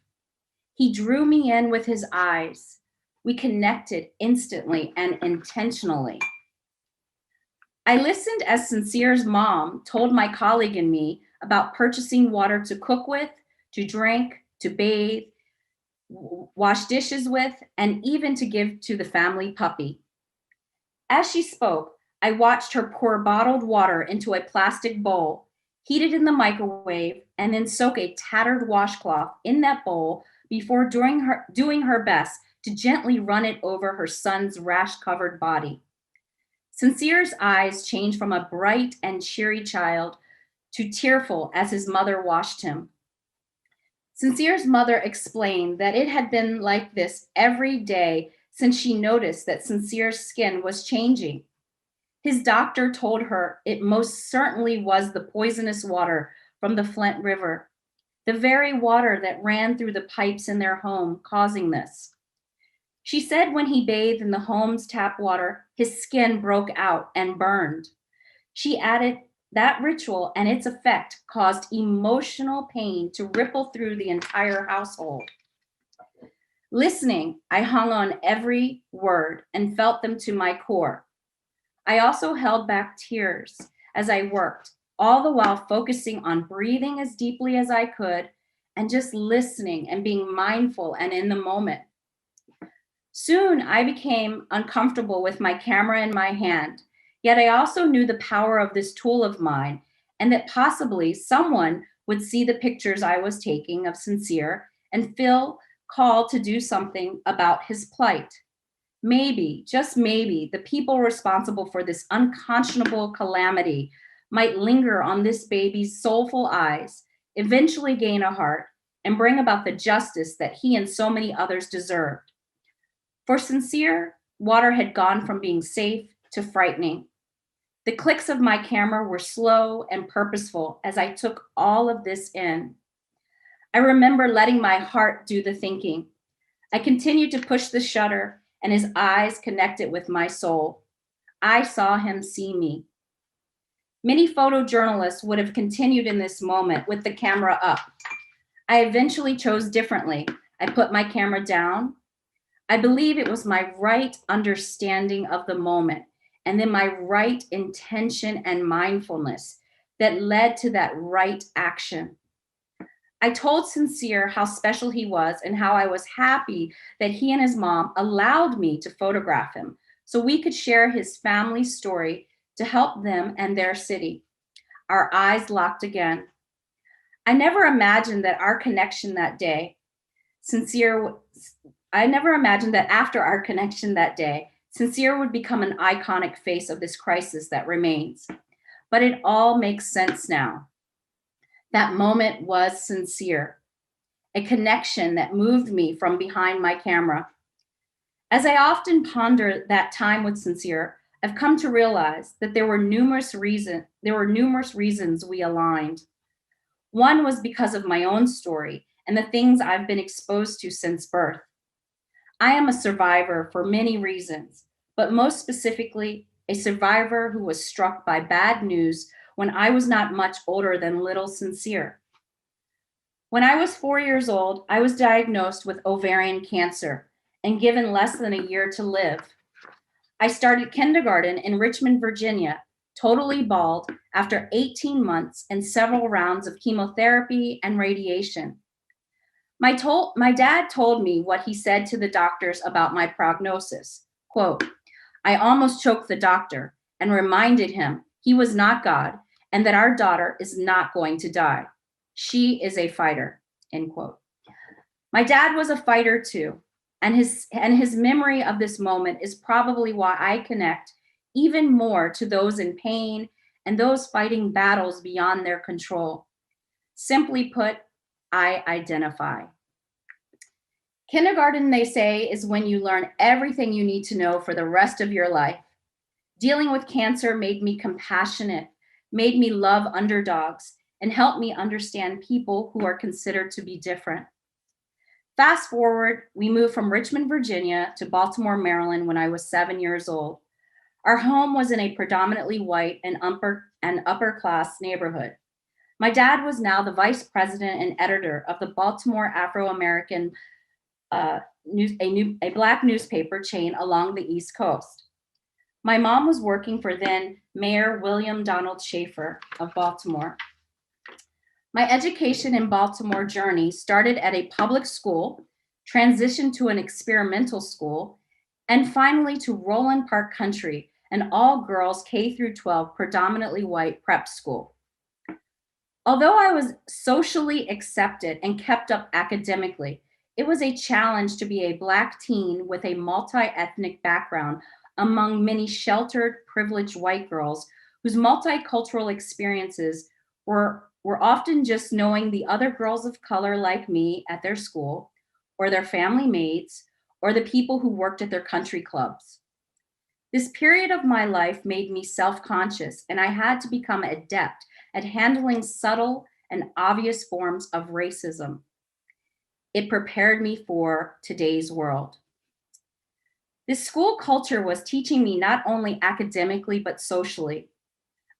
He drew me in with his eyes. We connected instantly and intentionally. I listened as Sincere's mom told my colleague and me about purchasing water to cook with, to drink, to bathe, wash dishes with, and even to give to the family puppy. As she spoke, I watched her pour bottled water into a plastic bowl, heat it in the microwave, and then soak a tattered washcloth in that bowl before doing her best to gently run it over her son's rash-covered body. Sincere's eyes changed from a bright and cheery child to tearful as his mother washed him. Sincere's mother explained that it had been like this every day since she noticed that Sincere's skin was changing. His doctor told her it most certainly was the poisonous water from the Flint River, the very water that ran through the pipes in their home, causing this. She said when he bathed in the home's tap water, his skin broke out and burned. She added that ritual and its effect caused emotional pain to ripple through the entire household. Listening, I hung on every word and felt them to my core. I also held back tears as I worked, all the while focusing on breathing as deeply as I could and just listening and being mindful and in the moment. Soon, I became uncomfortable with my camera in my hand, yet I also knew the power of this tool of mine and that possibly someone would see the pictures I was taking of Sincere and feel called to do something about his plight. Maybe, just maybe, the people responsible for this unconscionable calamity might linger on this baby's soulful eyes, eventually gain a heart, and bring about the justice that he and so many others deserved. For Sincere, water had gone from being safe to frightening. The clicks of my camera were slow and purposeful as I took all of this in. I remember letting my heart do the thinking. I continued to push the shutter, and his eyes connected with my soul. I saw him see me. Many photojournalists would have continued in this moment with the camera up. I eventually chose differently. I put my camera down. I believe it was my right understanding of the moment and then my right intention and mindfulness that led to that right action. I told Sincere how special he was and how I was happy that he and his mom allowed me to photograph him so we could share his family story to help them and their city. Our eyes locked again. I never imagined that our connection that day, I never imagined that after our connection that day, Sincere would become an iconic face of this crisis that remains. But it all makes sense now. That moment was Sincere, a connection that moved me from behind my camera. As I often ponder that time with Sincere, I've come to realize that there were numerous reasons we aligned. One was because of my own story and the things I've been exposed to since birth. I am a survivor for many reasons, but most specifically, a survivor who was struck by bad news when I was not much older than little Sincere. When I was 4 years old, I was diagnosed with ovarian cancer and given less than a year to live. I started kindergarten in Richmond, Virginia, totally bald after 18 months and several rounds of chemotherapy and radiation. My dad told me what he said to the doctors about my prognosis. Quote, I almost choked the doctor and reminded him he was not God and that our daughter is not going to die. She is a fighter, end quote. My dad was a fighter too, and his memory of this moment is probably why I connect even more to those in pain and those fighting battles beyond their control. Simply put, I identify. Kindergarten, they say, is when you learn everything you need to know for the rest of your life. Dealing with cancer made me compassionate, made me love underdogs, and helped me understand people who are considered to be different. Fast forward, we moved from Richmond, Virginia to Baltimore, Maryland when I was 7 years old. Our home was in a predominantly white and upper class neighborhood. My dad was now the vice president and editor of the Baltimore Afro-American, a Black newspaper chain along the East Coast. My mom was working for then Mayor William Donald Schaefer of Baltimore. My education in Baltimore journey started at a public school, transitioned to an experimental school, and finally to Roland Park Country, an all-girls K-12 predominantly white prep school. Although I was socially accepted and kept up academically, it was a challenge to be a Black teen with a multi-ethnic background among many sheltered, privileged white girls whose multicultural experiences were often just knowing the other girls of color like me at their school, or their family mates, or the people who worked at their country clubs. This period of my life made me self-conscious, and I had to become adept at handling subtle and obvious forms of racism. It prepared me for today's world. This school culture was teaching me not only academically, but socially.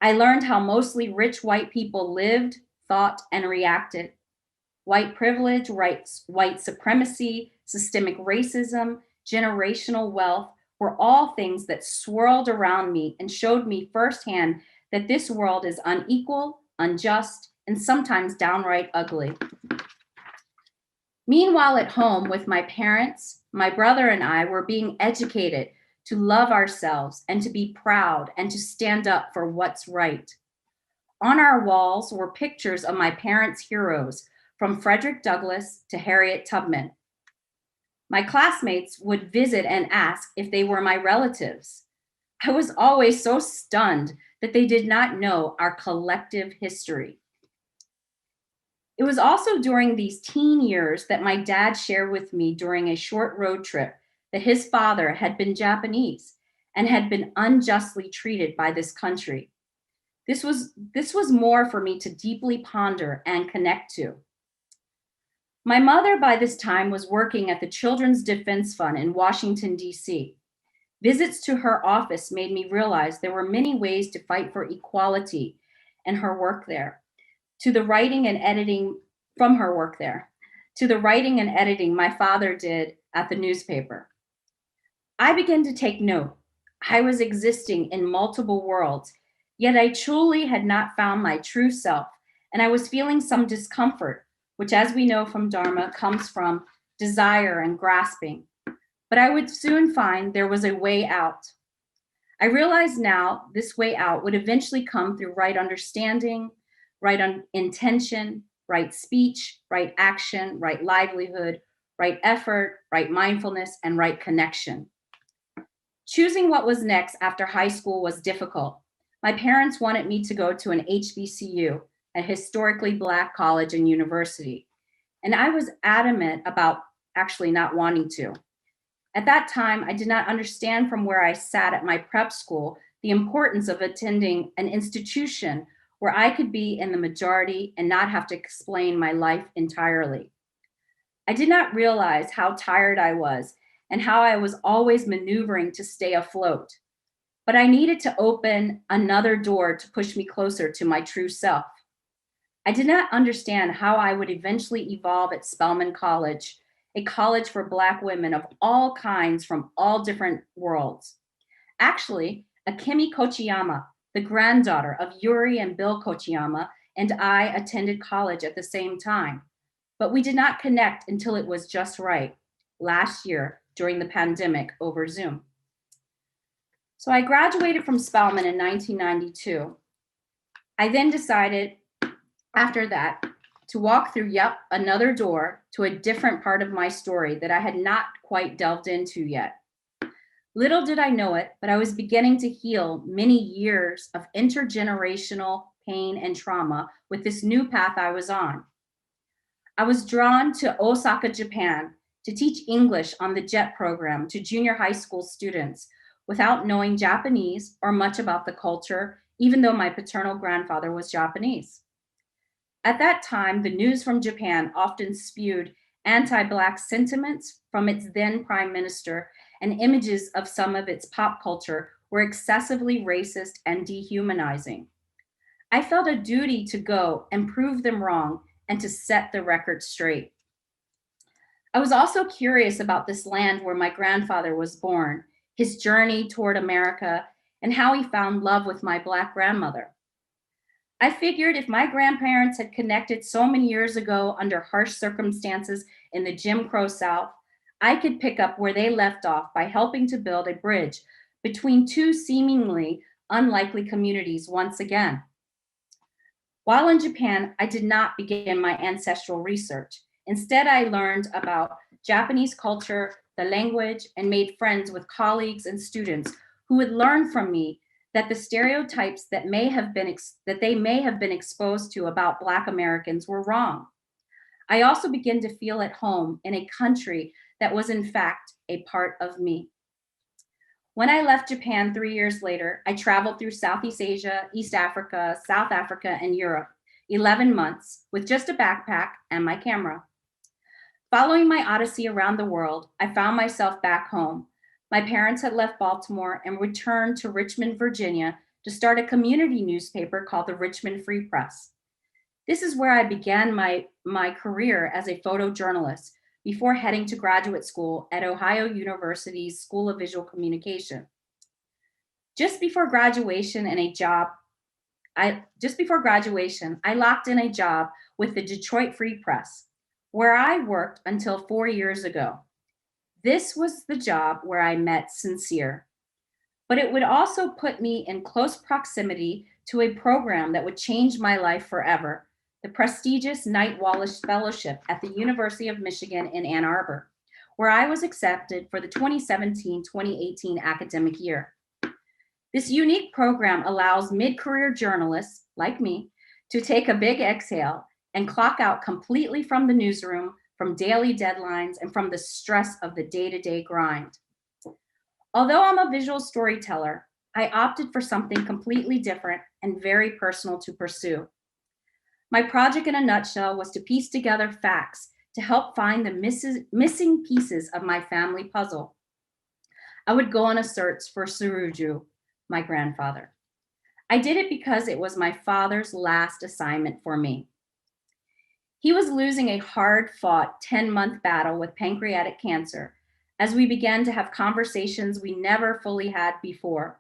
I learned how mostly rich white people lived, thought, and reacted. White privilege, white supremacy, systemic racism, generational wealth were all things that swirled around me and showed me firsthand that this world is unequal, unjust, and sometimes downright ugly. Meanwhile, at home with my parents, my brother and I were being educated to love ourselves and to be proud and to stand up for what's right. On our walls were pictures of my parents' heroes, from Frederick Douglass to Harriet Tubman. My classmates would visit and ask if they were my relatives. I was always so stunned that they did not know our collective history. It was also during these teen years that my dad shared with me during a short road trip that his father had been Japanese and had been unjustly treated by this country. This was more for me to deeply ponder and connect to. My mother by this time was working at the Children's Defense Fund in Washington, D.C. Visits to her office made me realize there were many ways to fight for equality and her work there. To the writing and editing from her work there, to the writing and editing my father did at the newspaper. I began to take note. I was existing in multiple worlds, yet I truly had not found my true self, and I was feeling some discomfort, which, as we know from Dharma, comes from desire and grasping. But I would soon find there was a way out. I realize now this way out would eventually come through right understanding, right intention, right speech, right action, right livelihood, right effort, right mindfulness, and right connection. Choosing what was next after high school was difficult. My parents wanted me to go to an HBCU, a historically Black college and university, and I was adamant about actually not wanting to. At that time, I did not understand from where I sat at my prep school the importance of attending an institution where I could be in the majority and not have to explain my life entirely. I did not realize how tired I was and how I was always maneuvering to stay afloat. But I needed to open another door to push me closer to my true self. I did not understand how I would eventually evolve at Spelman College, a college for Black women of all kinds from all different worlds. Actually, Akemi Kochiyama, the granddaughter of Yuri and Bill Kochiyama, and I attended college at the same time, but we did not connect until it was just right, last year during the pandemic over Zoom. So I graduated from Spelman in 1992. I then decided after that to walk through yet another door to a different part of my story that I had not quite delved into yet. Little did I know it, but I was beginning to heal many years of intergenerational pain and trauma with this new path I was on. I was drawn to Osaka, Japan, to teach English on the JET program to junior high school students without knowing Japanese or much about the culture, even though my paternal grandfather was Japanese. At that time, the news from Japan often spewed anti-Black sentiments from its then prime minister, and images of some of its pop culture were excessively racist and dehumanizing. I felt a duty to go and prove them wrong and to set the record straight. I was also curious about this land where my grandfather was born, his journey toward America, and how he found love with my Black grandmother. I figured if my grandparents had connected so many years ago under harsh circumstances in the Jim Crow South, I could pick up where they left off by helping to build a bridge between two seemingly unlikely communities once again. While in Japan, I did not begin my ancestral research. Instead, I learned about Japanese culture, the language, and made friends with colleagues and students who would learn from me that the stereotypes that they may have been exposed to about Black Americans were wrong. I also began to feel at home in a country that was in fact a part of me. When I left Japan 3 years later, I traveled through Southeast Asia, East Africa, South Africa, and Europe, 11 months with just a backpack and my camera. Following my odyssey around the world, I found myself back home. My parents had left Baltimore and returned to Richmond, Virginia to start a community newspaper called the Richmond Free Press. This is where I began my career as a photojournalist before heading to graduate school at Ohio University's School of Visual Communication. Just before graduation, I locked in a job with the Detroit Free Press, where I worked until 4 years ago. This was the job where I met Sincere, but it would also put me in close proximity to a program that would change my life forever, the prestigious Knight Wallace Fellowship at the University of Michigan in Ann Arbor, where I was accepted for the 2017-2018 academic year. This unique program allows mid-career journalists like me to take a big exhale and clock out completely from the newsroom, from daily deadlines, and from the stress of the day-to-day grind. Although I'm a visual storyteller, I opted for something completely different and very personal to pursue. My project in a nutshell was to piece together facts to help find the missing pieces of my family puzzle. I would go on a search for Suruju, my grandfather. I did it because it was my father's last assignment for me. He was losing a hard-fought 10-month battle with pancreatic cancer as we began to have conversations we never fully had before.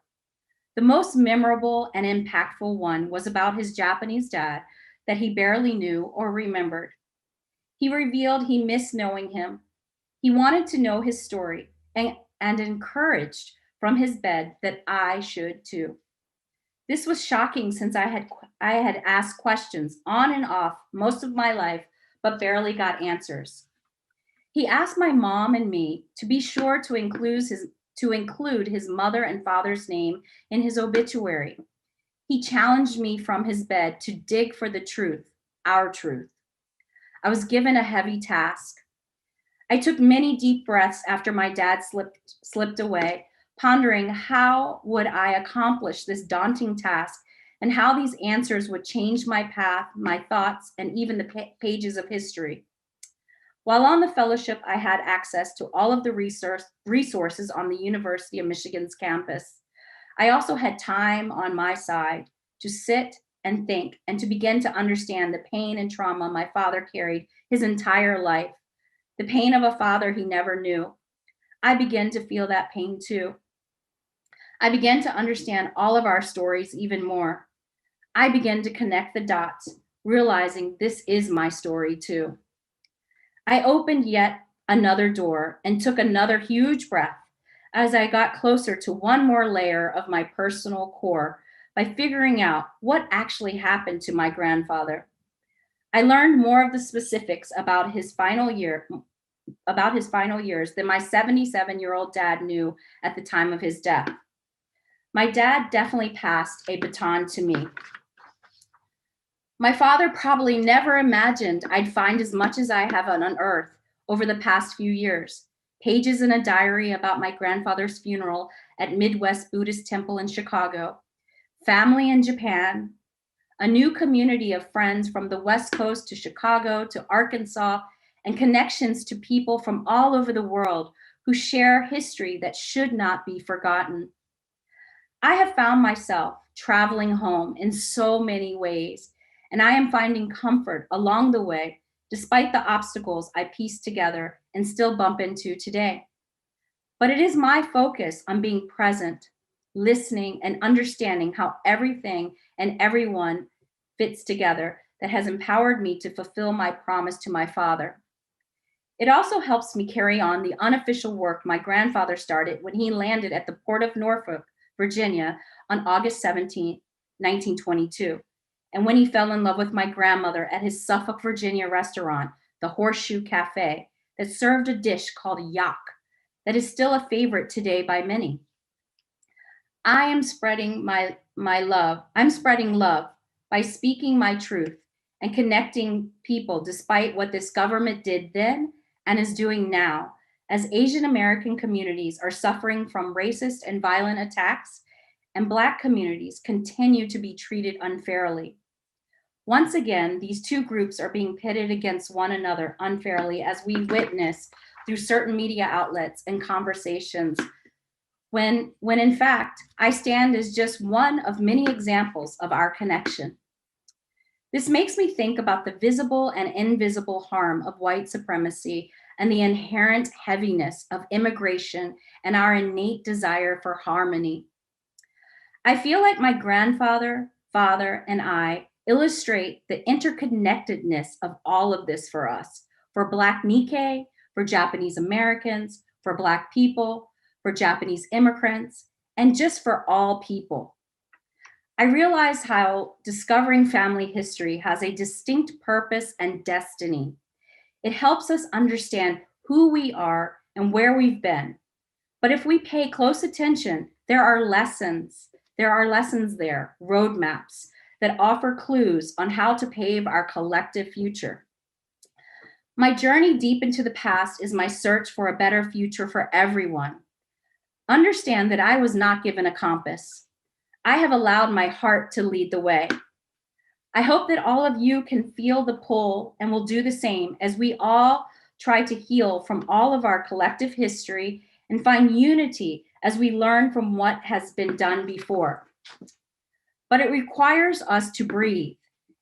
The most memorable and impactful one was about his Japanese dad that he barely knew or remembered. He revealed he missed knowing him. He wanted to know his story and encouraged from his bed that I should too. This was shocking since I had asked questions on and off most of my life, but barely got answers. He asked my mom and me to be sure to include his mother and father's name in his obituary. He challenged me from his bed to dig for the truth, our truth. I was given a heavy task. I took many deep breaths after my dad slipped away, pondering how would I accomplish this daunting task and how these answers would change my path, my thoughts, and even the pages of history. While on the fellowship, I had access to all of the resources on the University of Michigan's campus. I also had time on my side to sit and think and to begin to understand the pain and trauma my father carried his entire life, the pain of a father he never knew. I began to feel that pain too. I began to understand all of our stories even more. I began to connect the dots, realizing this is my story too. I opened yet another door and took another huge breath as I got closer to one more layer of my personal core by figuring out what actually happened to my grandfather. I learned more of the specifics about his final years than my 77-year-old dad knew at the time of his death. My dad definitely passed a baton to me. My father probably never imagined I'd find as much as I have unearthed over the past few years. Pages in a diary about my grandfather's funeral at Midwest Buddhist Temple in Chicago, family in Japan, a new community of friends from the West Coast to Chicago to Arkansas, and connections to people from all over the world who share history that should not be forgotten. I have found myself traveling home in so many ways, and I am finding comfort along the way, despite the obstacles I piece together and still bump into today. But it is my focus on being present, listening, and understanding how everything and everyone fits together that has empowered me to fulfill my promise to my father. It also helps me carry on the unofficial work my grandfather started when he landed at the port of Norfolk, Virginia on August 17, 1922, and when he fell in love with my grandmother at his Suffolk, Virginia restaurant, the Horseshoe Cafe, that served a dish called yak that is still a favorite today by many. I am spreading I'm spreading love by speaking my truth and connecting people despite what this government did then and is doing now, as Asian American communities are suffering from racist and violent attacks, and Black communities continue to be treated unfairly. Once again, these two groups are being pitted against one another unfairly, as we witness through certain media outlets and conversations, when in fact, I stand as just one of many examples of our connection. This makes me think about the visible and invisible harm of white supremacy and the inherent heaviness of immigration and our innate desire for harmony. I feel like my grandfather, father, and I illustrate the interconnectedness of all of this for us, for Black Nikkei, for Japanese Americans, for Black people, for Japanese immigrants, and just for all people. I realize how discovering family history has a distinct purpose and destiny. It helps us understand who we are and where we've been. But if we pay close attention, there are lessons there, roadmaps that offer clues on how to pave our collective future. My journey deep into the past is my search for a better future for everyone. Understand that I was not given a compass. I have allowed my heart to lead the way. I hope that all of you can feel the pull and will do the same as we all try to heal from all of our collective history and find unity as we learn from what has been done before. But it requires us to breathe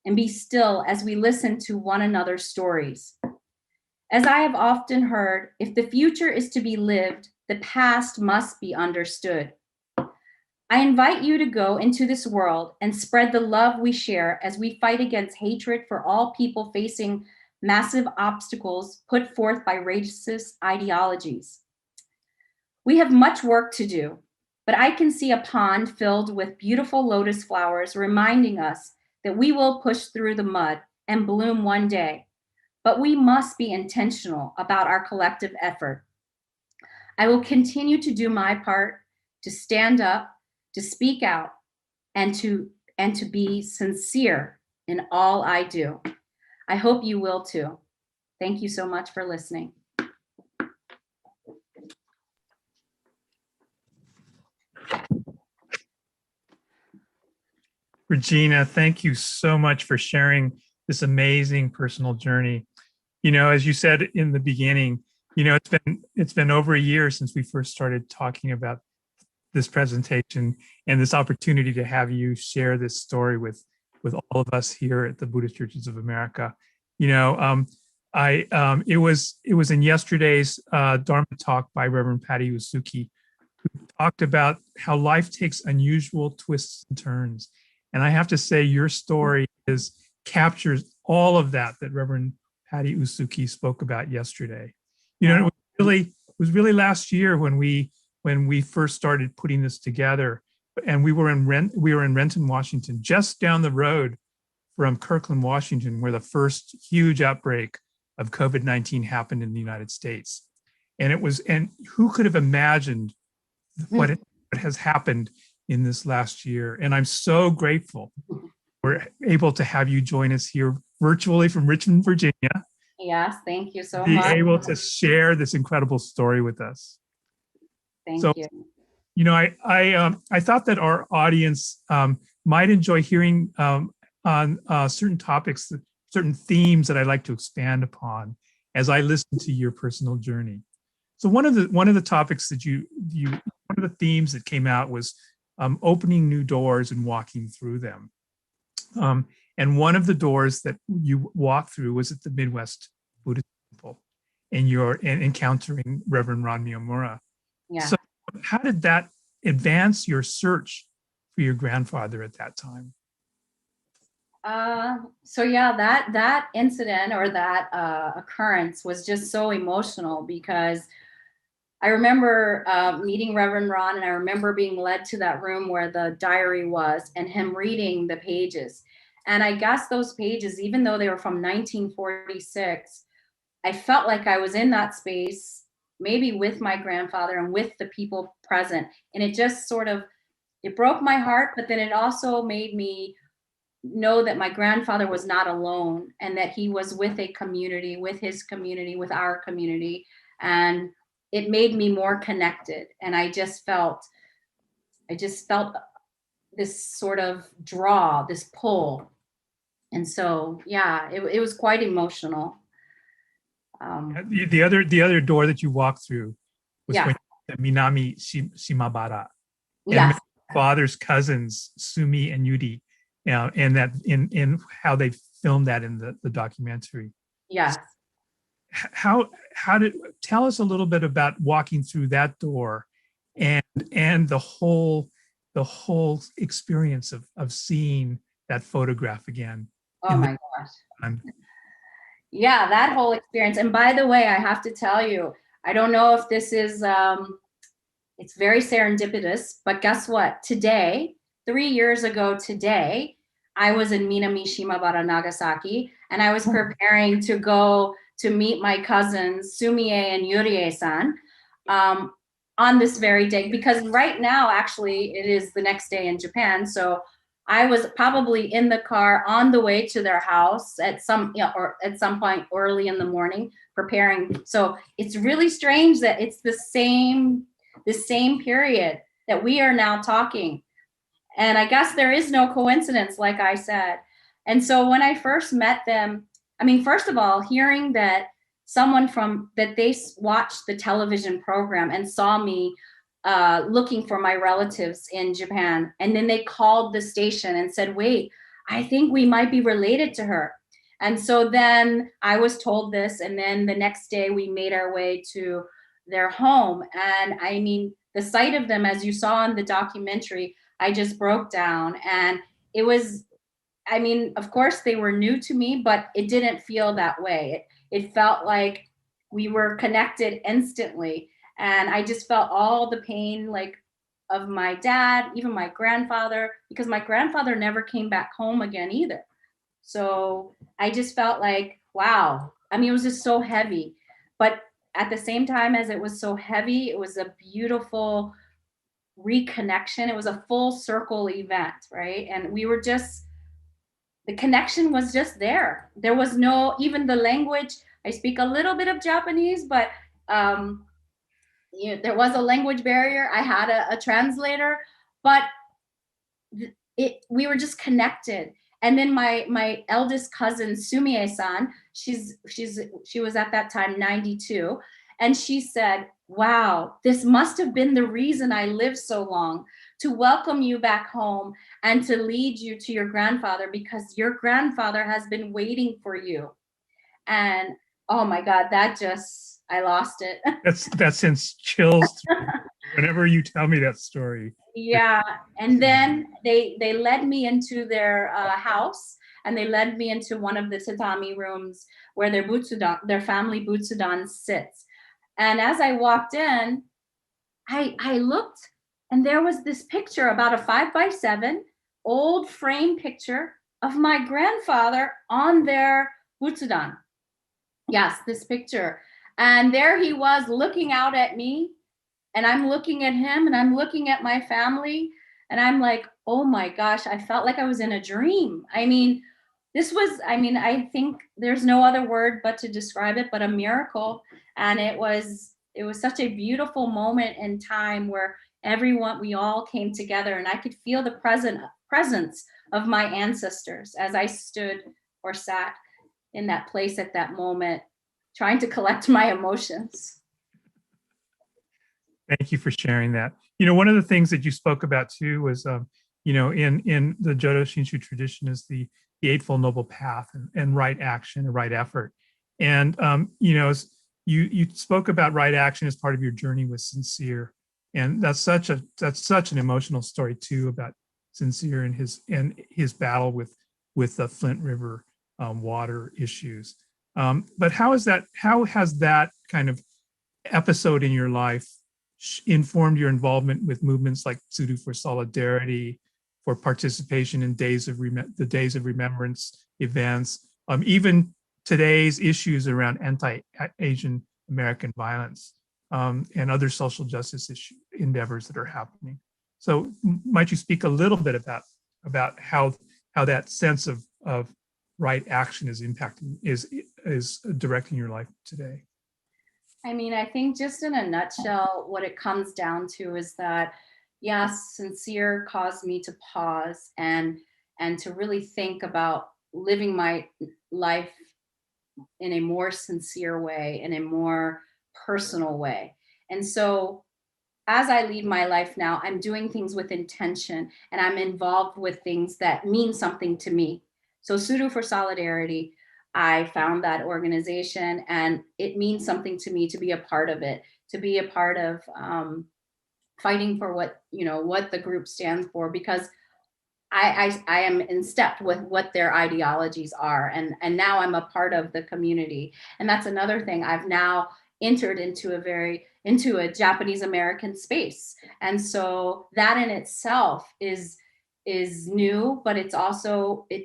and be still as we listen to one another's stories. As I have often heard, if the future is to be lived, the past must be understood. I invite you to go into this world and spread the love we share as we fight against hatred for all people facing massive obstacles put forth by racist ideologies. We have much work to do, but I can see a pond filled with beautiful lotus flowers reminding us that we will push through the mud and bloom one day, but we must be intentional about our collective effort. I will continue to do my part, to stand up, to speak out, and to be sincere in all I do. I hope you will too. Thank you so much for listening. Regina, thank you so much for sharing this amazing personal journey. You know, as you said in the beginning, you know, it's been over a year since we first started talking about this presentation and this opportunity to have you share this story with all of us here at the Buddhist Churches of America. You know, it was in yesterday's Dharma talk by Reverend Patty Usuki, who talked about how life takes unusual twists and turns. And I have to say, your story captures all of that Reverend Patty Usuki spoke about yesterday. You know, it was really last year when we first started putting this together, and we were in Renton, Washington, just down the road from Kirkland, Washington, where the first huge outbreak of COVID-19 happened in the United States. And who could have imagined what has happened in this last year? And I'm so grateful we're able to have you join us here virtually from Richmond, Virginia. Yes, thank you so Be much. able to share this incredible story with us. Thank So, you. You know, I thought that our audience might enjoy hearing on certain topics, certain themes that I'd like to expand upon as I listen to your personal journey. So one of the topics that one of the themes that came out was opening new doors and walking through them. And one of the doors that you walked through was at the Midwest Buddhist Temple, and you're encountering Reverend Ron Miyamura. Yeah. So how did that advance your search for your grandfather at that time? So yeah, that incident or that occurrence was just so emotional, because I remember meeting Reverend Ron, and I remember being led to that room where the diary was and him reading the pages. And I guess those pages, even though they were from 1946, I felt like I was in that space, maybe with my grandfather and with the people present. And it just sort of, it broke my heart, but then it also made me know that my grandfather was not alone, and that he was with a community, with his community, with our community. And it made me more connected. And I just felt this sort of draw, this pull. And so, yeah, it was quite emotional. The other door that you walked through was Yeah. the Minami Shimabara. And Yes. my father's cousins, Sumi and Yuri, and that in how they filmed that in the documentary. Yes. How did, tell us a little bit about walking through that door and the whole experience of seeing that photograph again. Oh my gosh. Yeah, that whole experience. And by the way, I have to tell you, I don't know if this is, it's very serendipitous, but guess what? Today, 3 years ago today, I was in Minami Shimabara, Nagasaki, and I was preparing to go to meet my cousins, Sumie and Yurie-san, on this very day, because right now, actually, it is the next day in Japan. So I was probably in the car on the way to their house at some point early in the morning preparing. So it's really strange that it's the same period that we are now talking. And I guess there is no coincidence, like I said. And so when I first met them, I mean, first of all, hearing that that they watched the television program and saw me looking for my relatives in Japan. And then they called the station and said, wait, I think we might be related to her. And so then I was told this. And then the next day we made our way to their home. And I mean, the sight of them, as you saw in the documentary, I just broke down. And it was, I mean, of course they were new to me, but it didn't feel that way. It felt like we were connected instantly. And I just felt all the pain, like, of my dad, even my grandfather, because my grandfather never came back home again either. So I just felt like, wow. I mean, it was just so heavy. But at the same time as it was so heavy, it was a beautiful reconnection. It was a full circle event, right? And we were just, the connection was just there. There was no, even the language, I speak a little bit of Japanese, but there was a language barrier. I had a translator, but we were just connected. And then my eldest cousin, Sumie-san, she was at that time 92. And she said, wow, this must have been the reason I lived so long, to welcome you back home and to lead you to your grandfather, because your grandfather has been waiting for you. And oh my God, that just, I lost it. That sends chills whenever you tell me that story. Yeah. And then they led me into their house, and they led me into one of the tatami rooms where their family butsudan sits. And as I walked in, I looked, and there was this picture, about a 5x7 old frame picture of my grandfather on their butsudan. Yes, this picture. And there he was looking out at me, and I'm looking at him, and I'm looking at my family, and I'm like, oh my gosh, I felt like I was in a dream. I mean, I think there's no other word but to describe it, but a miracle. And it was such a beautiful moment in time where we all came together, and I could feel the presence of my ancestors as I stood or sat in that place at that moment, trying to collect my emotions. Thank you for sharing that. One of the things that you spoke about too was, in the Jodo Shinshu tradition is the Eightfold Noble Path and right action and right effort. And, you spoke about right action as part of your journey with Sincere. And that's such an emotional story too, about Sincere and his battle with the Flint River water issues. But how has that kind of episode in your life informed your involvement with movements like Sudo for Solidarity, for participation in the Days of Remembrance events, even today's issues around anti-Asian American violence, and other social justice endeavors that are happening? So might you speak a little bit about how that sense of right action is impacting, is directing your life today? I mean, I think just in a nutshell, what it comes down to is that, yes, Sincere caused me to pause and to really think about living my life in a more sincere way, in a more personal way. And so as I lead my life now, I'm doing things with intention, and I'm involved with things that mean something to me. So Sudo for Solidarity, I found that organization, and it means something to me to be a part of it, to be a part of fighting for what the group stands for, because I am in step with what their ideologies are, and now I'm a part of the community. And that's another thing. I've now entered into a Japanese American space, and so that in itself is new, but it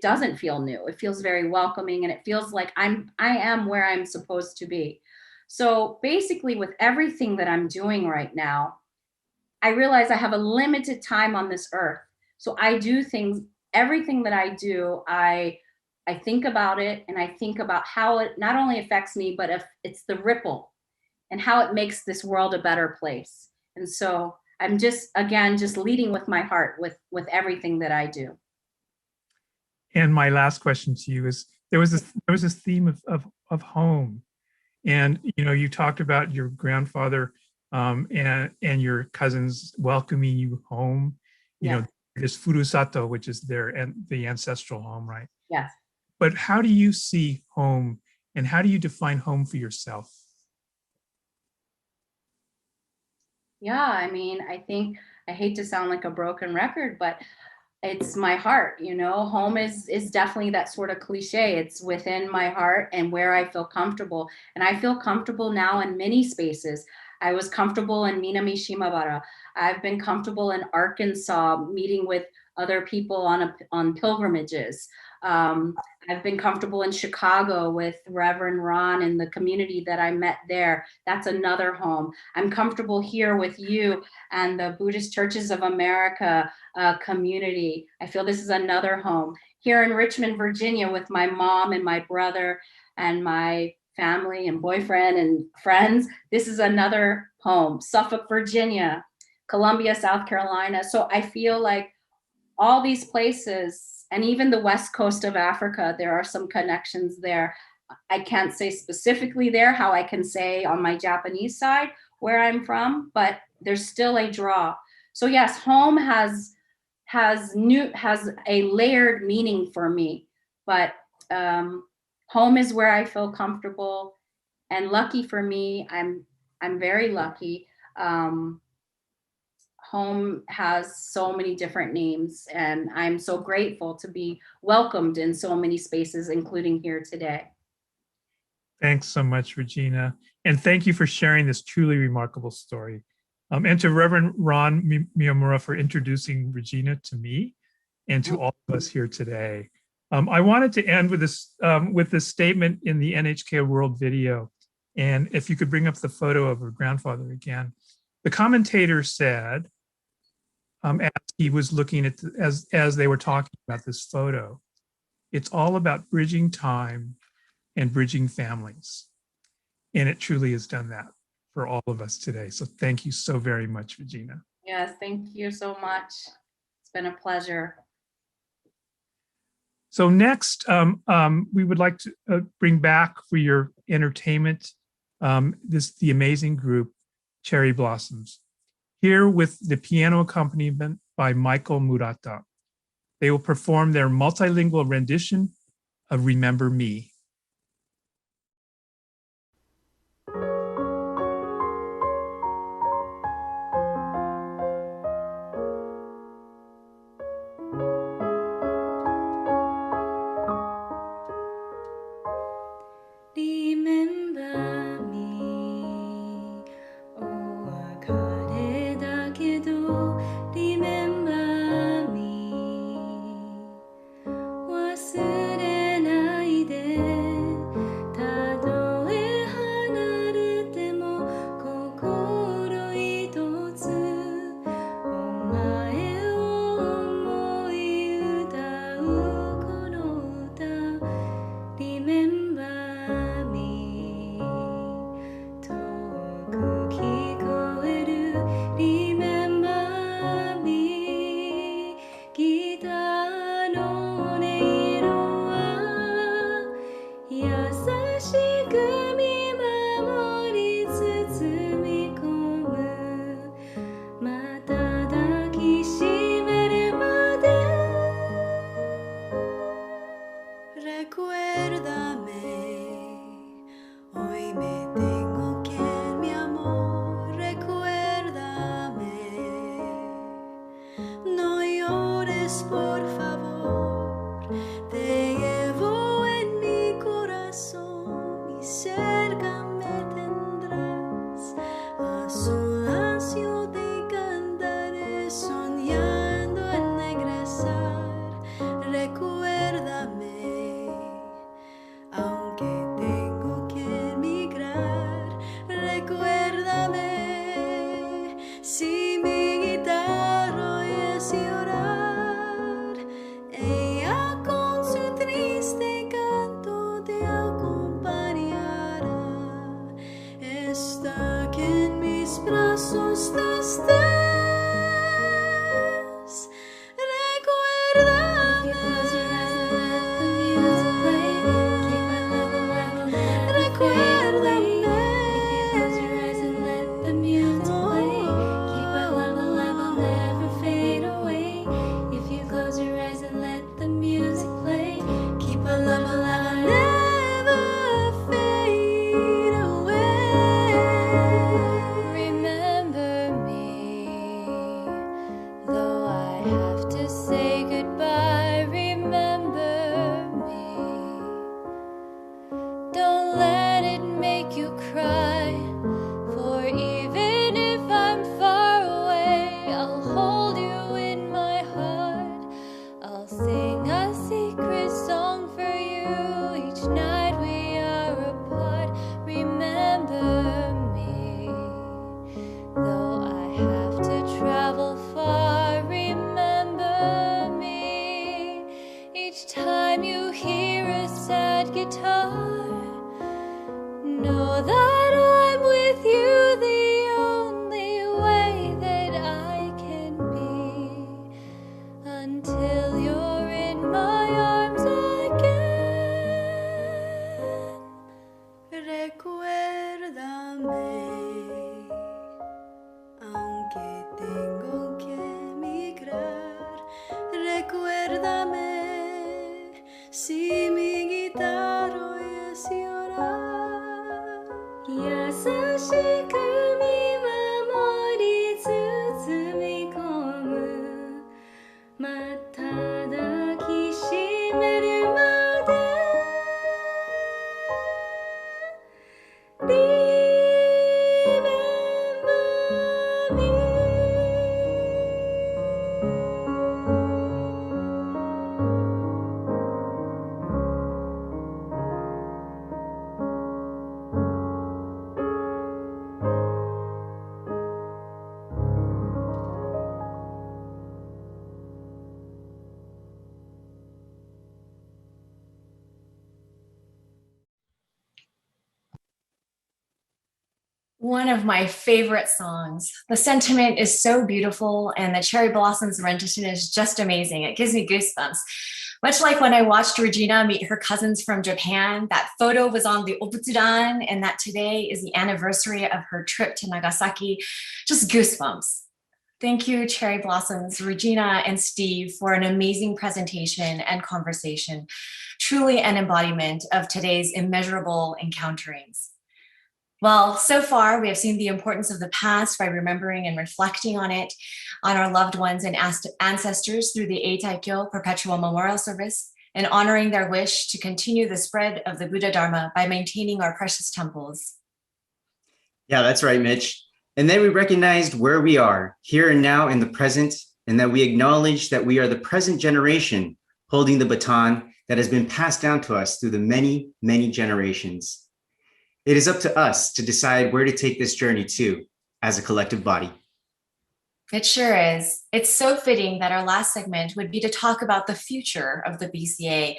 doesn't feel new. It feels very welcoming, and it feels like I am where I'm supposed to be. So basically, with everything that I'm doing right now, I realize I have a limited time on this earth. So I do everything that I do, I think about it, and I think about how it not only affects me, but if it's the ripple and how it makes this world a better place. And so I'm just leading with my heart with everything that I do. And my last question to you is, there was this theme of home, and you talked about your grandfather and your cousins welcoming you home. There's Furusato, which is the ancestral home, right? Yes. But how do you see home, and how do you define home for yourself? Yeah, I mean, I hate to sound like a broken record, but it's my heart. Home is definitely that sort of cliche. It's within my heart and where I feel comfortable. And I feel comfortable now in many spaces. I was comfortable in Minami Shimabara. I've been comfortable in Arkansas, meeting with other people on pilgrimages. I've been comfortable in Chicago with Rev Ron and the community that I met there. That's another home. I'm comfortable here with you and the Buddhist Churches of America community. I feel this is another home. Here in Richmond, Virginia, with my mom and my brother and my family and boyfriend and friends, this is another home. Suffolk, Virginia, Columbia, South Carolina. So I feel like all these places, and even the west coast of Africa, there are some connections there. I can't say specifically there how I can say on my Japanese side where I'm from, but there's still a draw. So yes, home has a layered meaning for me, but home is where I feel comfortable, and lucky for me, I'm very lucky. Home has so many different names, and I'm so grateful to be welcomed in so many spaces, including here today. Thanks so much, Regina. And thank you for sharing this truly remarkable story. And to Reverend Ron Miyamura for introducing Regina to me and to all of us here today. I wanted to end with this statement in the NHK World video. And if you could bring up the photo of her grandfather again. The commentator said, as he was looking at, as they were talking about this photo, it's all about bridging time and bridging families. And it truly has done that for all of us today. So thank you so very much, Regina. Yes, thank you so much. It's been a pleasure. So next, we would like to bring back for your entertainment the amazing group Cherry Blossoms, here with the piano accompaniment by Michael Murata. They will perform their multilingual rendition of Remember Me. Remember me お別れだけど Remember me 忘れないでたとえ離れても心一つお前を思い歌うこの歌 Remember One of my favorite songs. The sentiment is so beautiful, and the Cherry Blossoms rendition is just amazing. It gives me goosebumps. Much like when I watched Regina meet her cousins from Japan, that photo was on the Obutsudan, and that today is the anniversary of her trip to Nagasaki. Just goosebumps. Thank you, Cherry Blossoms, Regina, and Steve for an amazing presentation and conversation. Truly an embodiment of today's immeasurable encounterings. Well, so far we have seen the importance of the past by remembering and reflecting on it, on our loved ones and ancestors through the Eitaikyo Perpetual Memorial Service, and honoring their wish to continue the spread of the Buddha Dharma by maintaining our precious temples. Yeah, that's right, Mitch. And then we recognized where we are, here and now in the present, and that we acknowledge that we are the present generation holding the baton that has been passed down to us through the many, many generations. It is up to us to decide where to take this journey to as a collective body. It sure is. It's so fitting that our last segment would be to talk about the future of the BCA.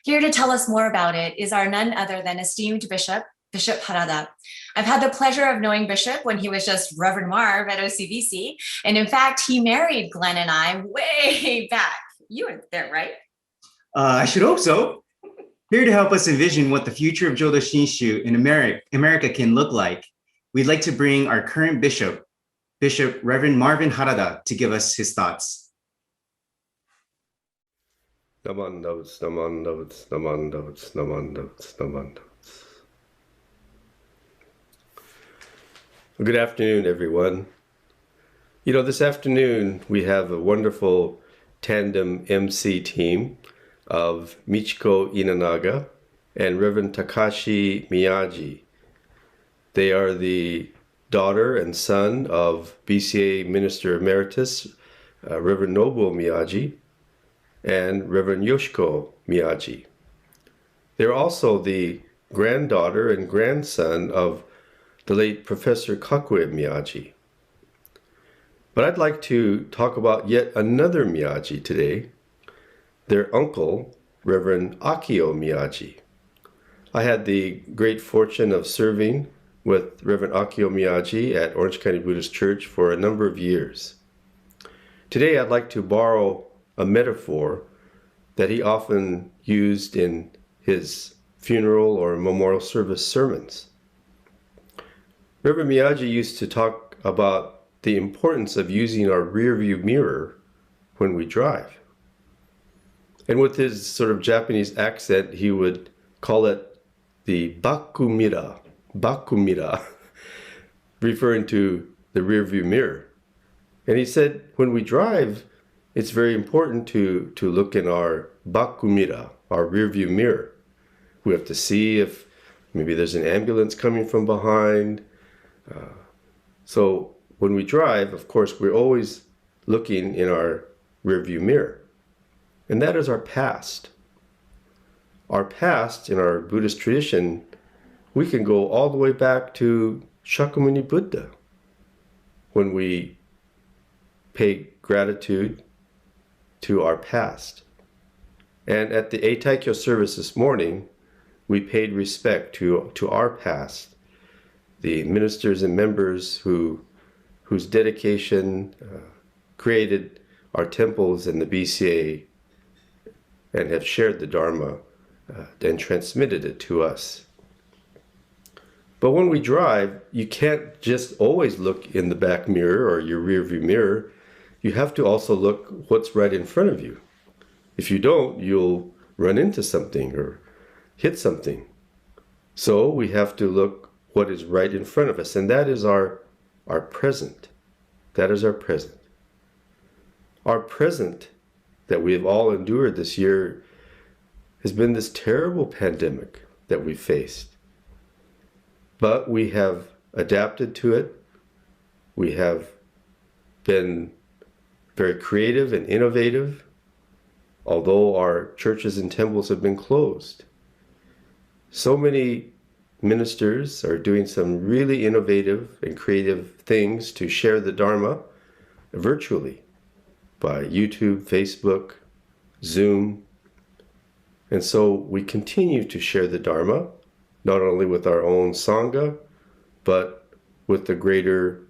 Here to tell us more about it is our none other than esteemed Bishop Harada. I've had the pleasure of knowing Bishop when he was just Reverend Marv at OCBC. And in fact, he married Glenn and I way back. You were there, right? I should hope so. Here to help us envision what the future of Jodo Shinshu in America can look like, we'd like to bring our current Bishop Reverend Marvin Harada, to give us his thoughts. Naman notes, naman notes, naman notes, naman notes, naman notes. Good afternoon, everyone. You know, this afternoon we have a wonderful tandem MC team of Michiko Inanaga and Reverend Takashi Miyagi. They are the daughter and son of BCA Minister Emeritus, Reverend Nobuo Miyagi, and Reverend Yoshiko Miyagi. They're also the granddaughter and grandson of the late Professor Kakue Miyagi. But I'd like to talk about yet another Miyagi today, their uncle, Reverend Akio Miyagi. I had the great fortune of serving with Reverend Akio Miyagi at Orange County Buddhist Church for a number of years. Today I'd like to borrow a metaphor that he often used in his funeral or memorial service sermons. Reverend Miyagi used to talk about the importance of using our rear view mirror when we drive. And with his sort of Japanese accent, he would call it the bakumira, referring to the rear view mirror. And he said, when we drive, it's very important to look in our bakumira, our rear view mirror. We have to see if maybe there's an ambulance coming from behind. So when we drive, of course, we're always looking in our rear view mirror. And that is our past. Our past in our Buddhist tradition, we can go all the way back to Shakyamuni Buddha when we pay gratitude to our past. And at the Eitaikyo service this morning, we paid respect to our past, the ministers and members whose dedication created our temples and the BCA and have shared the Dharma and transmitted it to us. But when we drive, you can't just always look in the back mirror or your rear view mirror. You have to also look what's right in front of you. If you don't, you'll run into something or hit something. So we have to look what is right in front of us, and that is our present. That is our present. Our present that we have all endured this year has been this terrible pandemic that we faced. But we have adapted to it. We have been very creative and innovative, although our churches and temples have been closed. So many ministers are doing some really innovative and creative things to share the Dharma virtually by YouTube, Facebook, Zoom. And so we continue to share the Dharma, not only with our own Sangha, but with the greater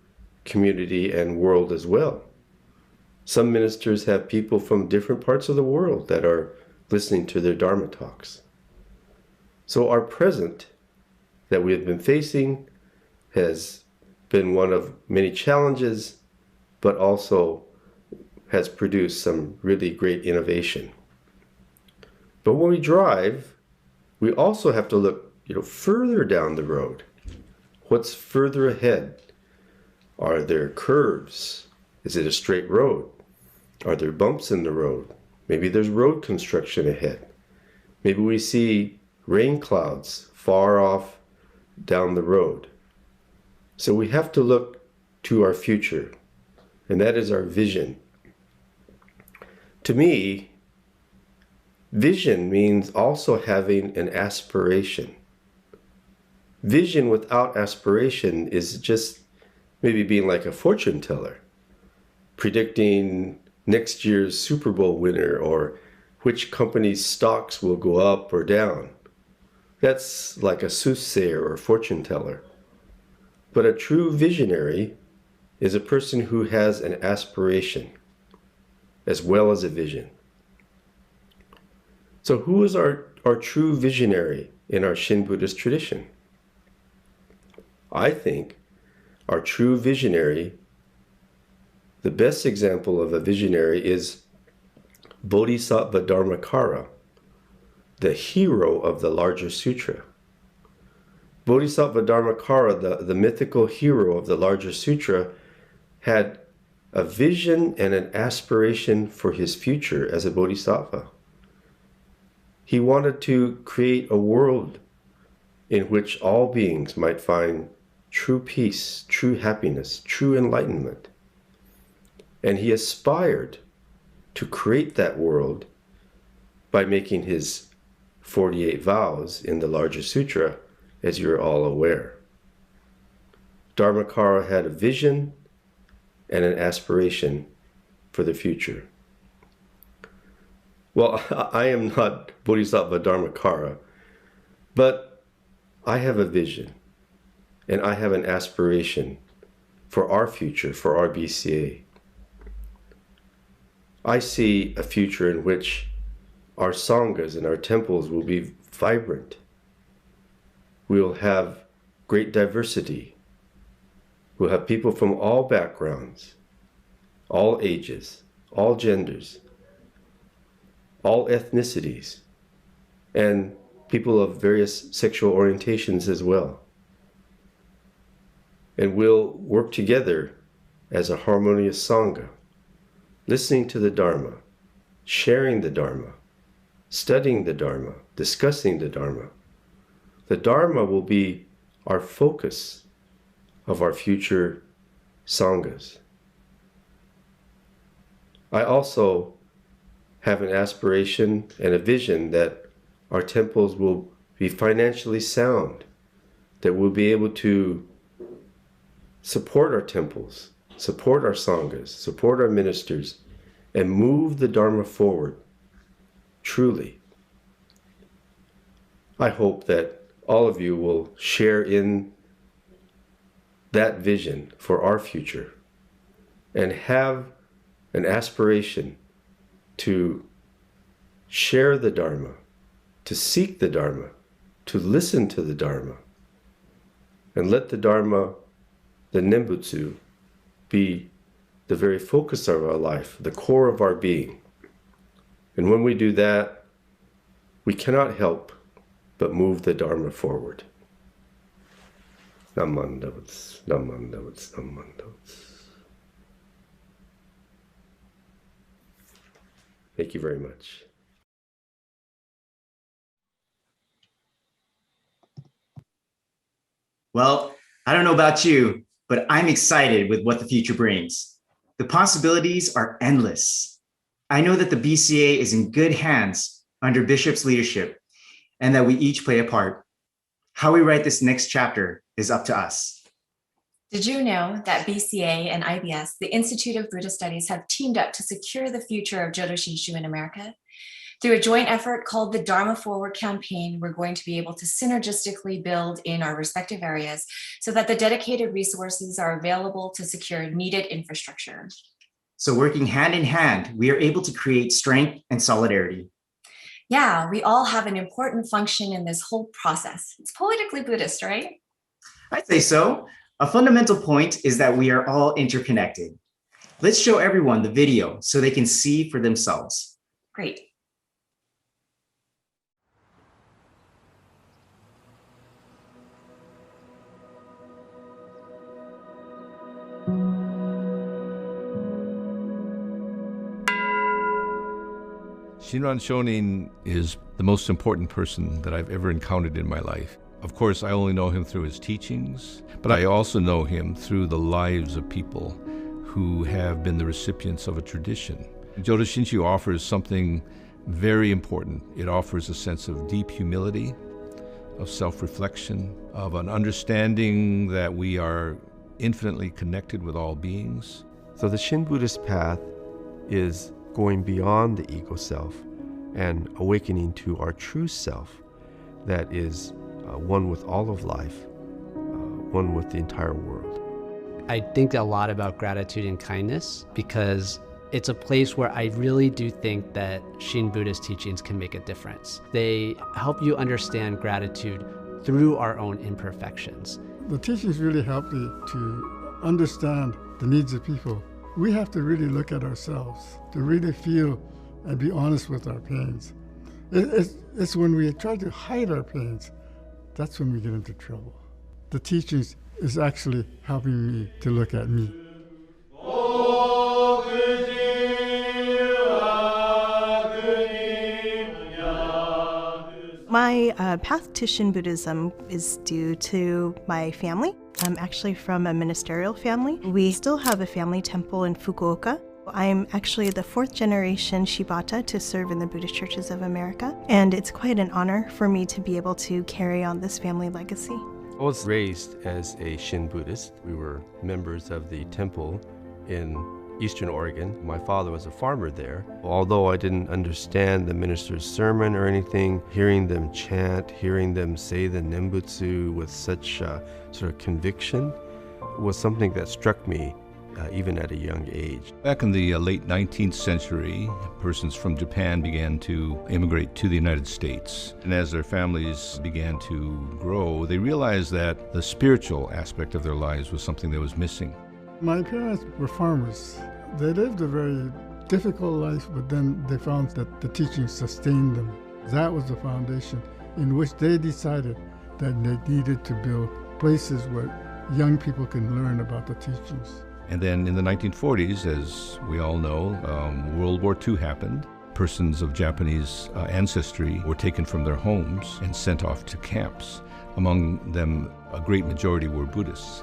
community and world as well. Some ministers have people from different parts of the world that are listening to their Dharma talks. So our present that we have been facing has been one of many challenges, but also has produced some really great innovation. But when we drive, we also have to look, further down the road. What's further ahead? Are there curves? Is it a straight road? Are there bumps in the road? Maybe there's road construction ahead. Maybe we see rain clouds far off down the road. So we have to look to our future, and that is our vision. To me, vision means also having an aspiration. Vision without aspiration is just maybe being like a fortune teller, predicting next year's Super Bowl winner or which company's stocks will go up or down. That's like a soothsayer or fortune teller. But a true visionary is a person who has an aspiration as well as a vision. So who is our true visionary in our Shin Buddhist tradition? I think our true visionary, the best example of a visionary is Bodhisattva Dharmakara, the hero of the larger sutra. Bodhisattva Dharmakara, the mythical hero of the larger sutra, had a vision and an aspiration for his future as a bodhisattva. He wanted to create a world in which all beings might find true peace, true happiness, true enlightenment. And he aspired to create that world by making his 48 vows in the larger sutra, as you're all aware. Dharmakara had a vision and an aspiration for the future. Well, I am not Bodhisattva Dharmakara, but I have a vision and I have an aspiration for our future, for our BCA. I see a future in which our sanghas and our temples will be vibrant. We'll have great diversity. We'll have people from all backgrounds, all ages, all genders, all ethnicities, and people of various sexual orientations as well. And we'll work together as a harmonious sangha, listening to the Dharma, sharing the Dharma, studying the Dharma, discussing the Dharma. The Dharma will be our focus of our future sanghas. I also have an aspiration and a vision that our temples will be financially sound, that we'll be able to support our temples, support our sanghas, support our ministers, and move the Dharma forward, truly. I hope that all of you will share in that vision for our future and have an aspiration to share the Dharma, to seek the Dharma, to listen to the Dharma, and let the Dharma, the Nembutsu, be the very focus of our life, the core of our being. And when we do that, we cannot help but move the Dharma forward. Namandavats, namandavats, namandavats. Thank you very much. Well, I don't know about you, but I'm excited with what the future brings. The possibilities are endless. I know that the BCA is in good hands under Bishop's leadership and that we each play a part. How we write this next chapter is up to us. Did you know that BCA and IBS, the Institute of Buddhist Studies, have teamed up to secure the future of Jodo Shinshu in America? Through a joint effort called the Dharma Forward campaign, we're going to be able to synergistically build in our respective areas so that the dedicated resources are available to secure needed infrastructure. So working hand in hand, we are able to create strength and solidarity. Yeah, we all have an important function in this whole process. It's poetically Buddhist, right? I'd say so. A fundamental point is that we are all interconnected. Let's show everyone the video so they can see for themselves. Great. Shinran Shonin is the most important person that I've ever encountered in my life. Of course, I only know him through his teachings, but I also know him through the lives of people who have been the recipients of a tradition. Jodo Shinshu offers something very important. It offers a sense of deep humility, of self-reflection, of an understanding that we are infinitely connected with all beings. So the Shin Buddhist path is going beyond the ego self and awakening to our true self that is one with all of life, one with the entire world. I think a lot about gratitude and kindness because it's a place where I really do think that Shin Buddhist teachings can make a difference. They help you understand gratitude through our own imperfections. The teachings really help me to understand the needs of people. We have to really look at ourselves, to really feel and be honest with our pains. It's when we try to hide our pains, that's when we get into trouble. The teachings is actually helping me to look at me. My path to Shin Buddhism is due to my family. I'm actually from a ministerial family. We still have a family temple in Fukuoka. I'm actually the 4th generation Shibata to serve in the Buddhist Churches of America, and it's quite an honor for me to be able to carry on this family legacy. I was raised as a Shin Buddhist. We were members of the temple in Eastern Oregon. My father was a farmer there. Although I didn't understand the minister's sermon or anything, hearing them chant, hearing them say the Nembutsu with such sort of conviction was something that struck me even at a young age. Back in the late 19th century, persons from Japan began to immigrate to the United States. And as their families began to grow, they realized that the spiritual aspect of their lives was something that was missing. My parents were farmers. They lived a very difficult life, but then they found that the teachings sustained them. That was the foundation in which they decided that they needed to build places where young people can learn about the teachings. And then in the 1940s, as we all know, World War II happened. Persons of Japanese ancestry were taken from their homes and sent off to camps. Among them, a great majority were Buddhists.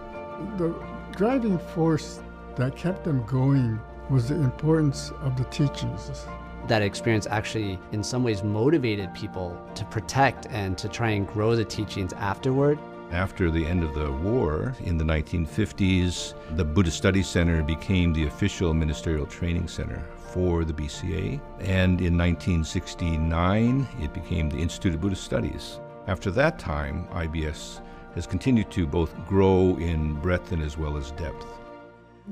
The driving force that kept them going was the importance of the teachings. That experience actually, in some ways, motivated people to protect and to try and grow the teachings afterward. After the end of the war, in the 1950s, the Buddhist Studies Center became the official ministerial training center for the BCA. And in 1969, it became the Institute of Buddhist Studies. After that time, IBS has continued to both grow in breadth and as well as depth.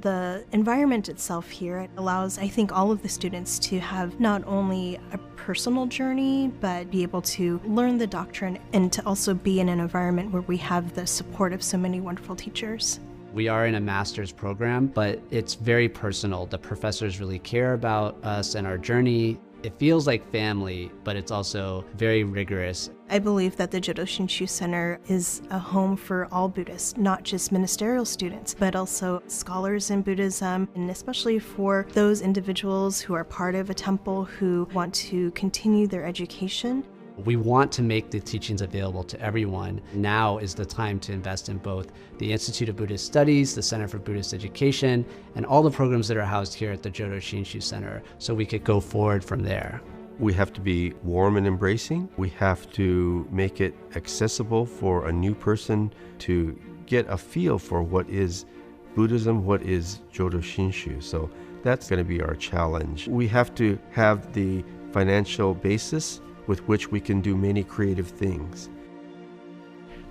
The environment itself here allows, I think, all of the students to have not only a personal journey, but be able to learn the doctrine and to also be in an environment where we have the support of so many wonderful teachers. We are in a master's program, but it's very personal. The professors really care about us and our journey. It feels like family, but it's also very rigorous. I believe that the Jodo Shinshu Center is a home for all Buddhists, not just ministerial students, but also scholars in Buddhism, and especially for those individuals who are part of a temple who want to continue their education. We want to make the teachings available to everyone. Now is the time to invest in both the Institute of Buddhist Studies, the Center for Buddhist Education, and all the programs that are housed here at the Jodo Shinshu Center, so we could go forward from there. We have to be warm and embracing. We have to make it accessible for a new person to get a feel for what is Buddhism, what is Jodo Shinshu. So that's going to be our challenge. We have to have the financial basis with which we can do many creative things.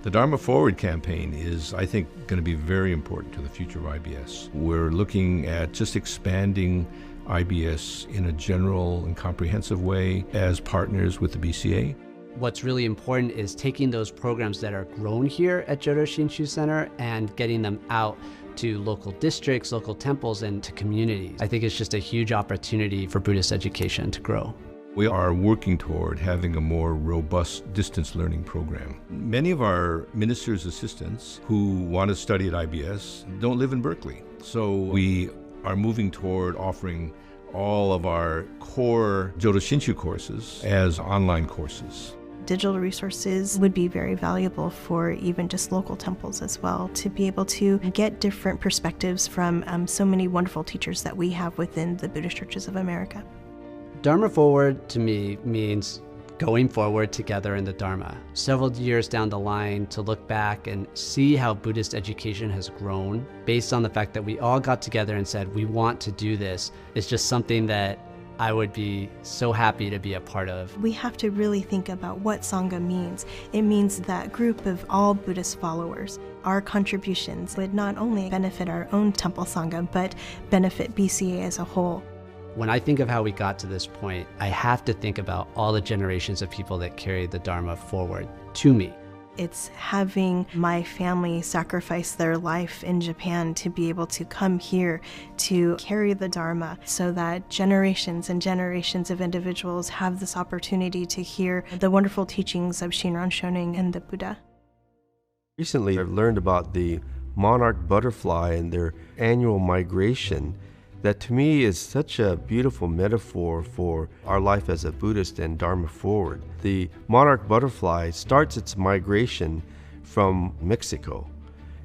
The Dharma Forward campaign is, I think, going to be very important to the future of IBS. We're looking at just expanding IBS in a general and comprehensive way as partners with the BCA. What's really important is taking those programs that are grown here at Jodo Shinshu Center and getting them out to local districts, local temples, and to communities. I think it's just a huge opportunity for Buddhist education to grow. We are working toward having a more robust distance learning program. Many of our ministers' assistants who want to study at IBS don't live in Berkeley. So we are moving toward offering all of our core Jodo Shinshu courses as online courses. Digital resources would be very valuable for even just local temples as well, to be able to get different perspectives from so many wonderful teachers that we have within the Buddhist Churches of America. Dharma Forward to me means going forward together in the Dharma. Several years down the line to look back and see how Buddhist education has grown based on the fact that we all got together and said, we want to do this. It's just something that I would be so happy to be a part of. We have to really think about what Sangha means. It means that group of all Buddhist followers. Our contributions would not only benefit our own temple Sangha, but benefit BCA as a whole. When I think of how we got to this point, I have to think about all the generations of people that carried the Dharma forward to me. It's having my family sacrifice their life in Japan to be able to come here to carry the Dharma so that generations and generations of individuals have this opportunity to hear the wonderful teachings of Shinran Shonin and the Buddha. Recently, I've learned about the monarch butterfly and their annual migration. That to me is such a beautiful metaphor for our life as a Buddhist and Dharma Forward. The monarch butterfly starts its migration from Mexico,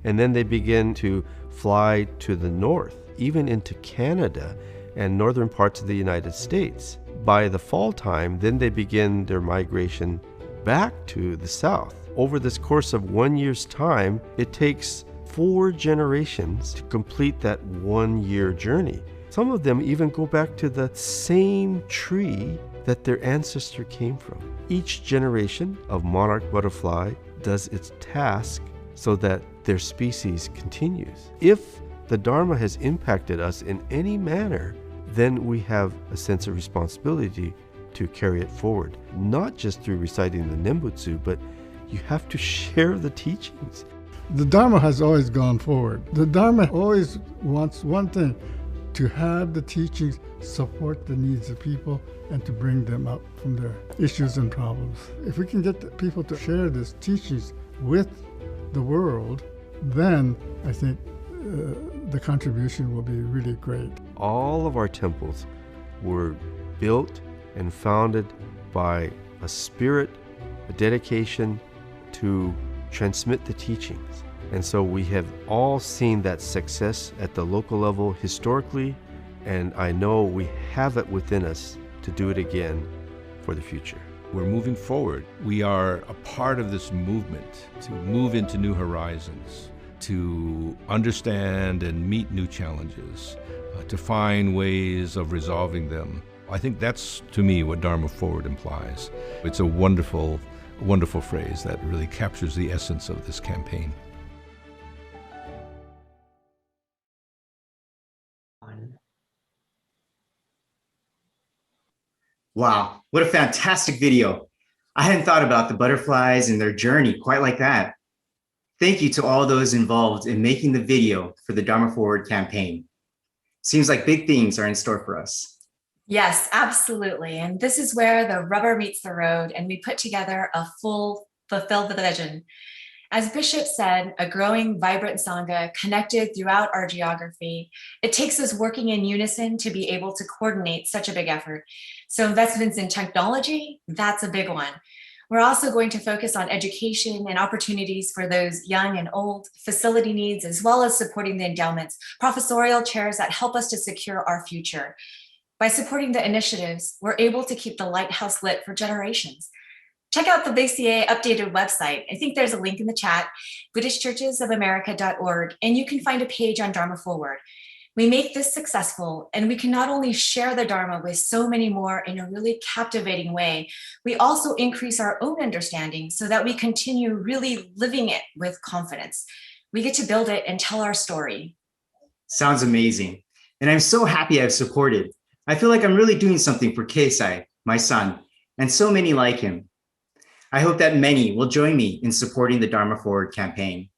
and then they begin to fly to the north, even into Canada and northern parts of the United States. By the fall time, then they begin their migration back to the south. Over this course of 1 year's time, it takes 4 generations to complete that 1 year journey. Some of them even go back to the same tree that their ancestor came from. Each generation of monarch butterfly does its task so that their species continues. If the Dharma has impacted us in any manner, then we have a sense of responsibility to carry it forward, not just through reciting the Nembutsu, but you have to share the teachings. The Dharma has always gone forward. The Dharma always wants one thing, to have the teachings support the needs of people and to bring them up from their issues and problems. If we can get the people to share these teachings with the world, then I think the contribution will be really great. All of our temples were built and founded by a spirit, a dedication to transmit the teachings. And so we have all seen that success at the local level historically, and I know we have it within us to do it again for the future. We're moving forward. We are a part of this movement to move into new horizons, to understand and meet new challenges, to find ways of resolving them. I think that's, to me, what Dharma Forward implies. It's a wonderful, wonderful phrase that really captures the essence of this campaign. Wow, what a fantastic video. I hadn't thought about the butterflies and their journey quite like that. Thank you to all those involved in making the video for the Dharma Forward campaign. Seems like big things are in store for us. Yes, absolutely. And this is where the rubber meets the road and we put together a full, fulfill the vision. As Bishop said, a growing, vibrant Sangha connected throughout our geography. It takes us working in unison to be able to coordinate such a big effort. So investments in technology, that's a big one. We're also going to focus on education and opportunities for those young and old, facility needs, as well as supporting the endowments, professorial chairs that help us to secure our future. By supporting the initiatives, we're able to keep the lighthouse lit for generations. Check out the BCA updated website. I think there's a link in the chat, BuddhistChurchesofAmerica.org, and you can find a page on Dharma Forward. We make this successful, and we can not only share the Dharma with so many more in a really captivating way, we also increase our own understanding so that we continue really living it with confidence. We get to build it and tell our story. Sounds amazing. And I'm so happy I've supported. I feel like I'm really doing something for Keisai, my son, and so many like him. I hope that many will join me in supporting the Dharma Forward campaign.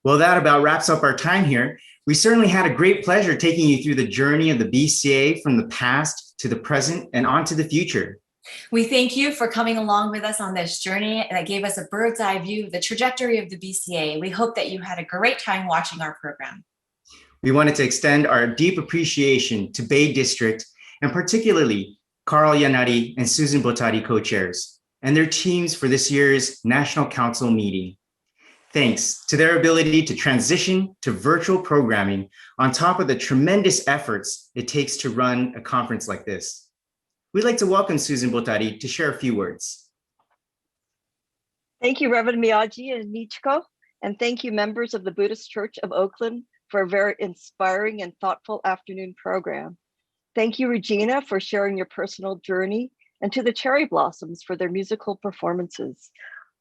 Well, that about wraps up our time here. We certainly had a great pleasure taking you through the journey of the BCA from the past to the present and on to the future. We thank you for coming along with us on this journey that gave us a bird's eye view of the trajectory of the BCA. We hope that you had a great time watching our program. We wanted to extend our deep appreciation to Bay District and particularly Carl Yanari and Susan Botari co-chairs and their teams for this year's National Council meeting. Thanks to their ability to transition to virtual programming on top of the tremendous efforts it takes to run a conference like this. We'd like to welcome Susan Botari to share a few words. Thank you, Reverend Miyagi and Michiko, and thank you, members of the Buddhist Church of Oakland, for a very inspiring and thoughtful afternoon program. Thank you, Regina, for sharing your personal journey, and to the Cherry Blossoms for their musical performances.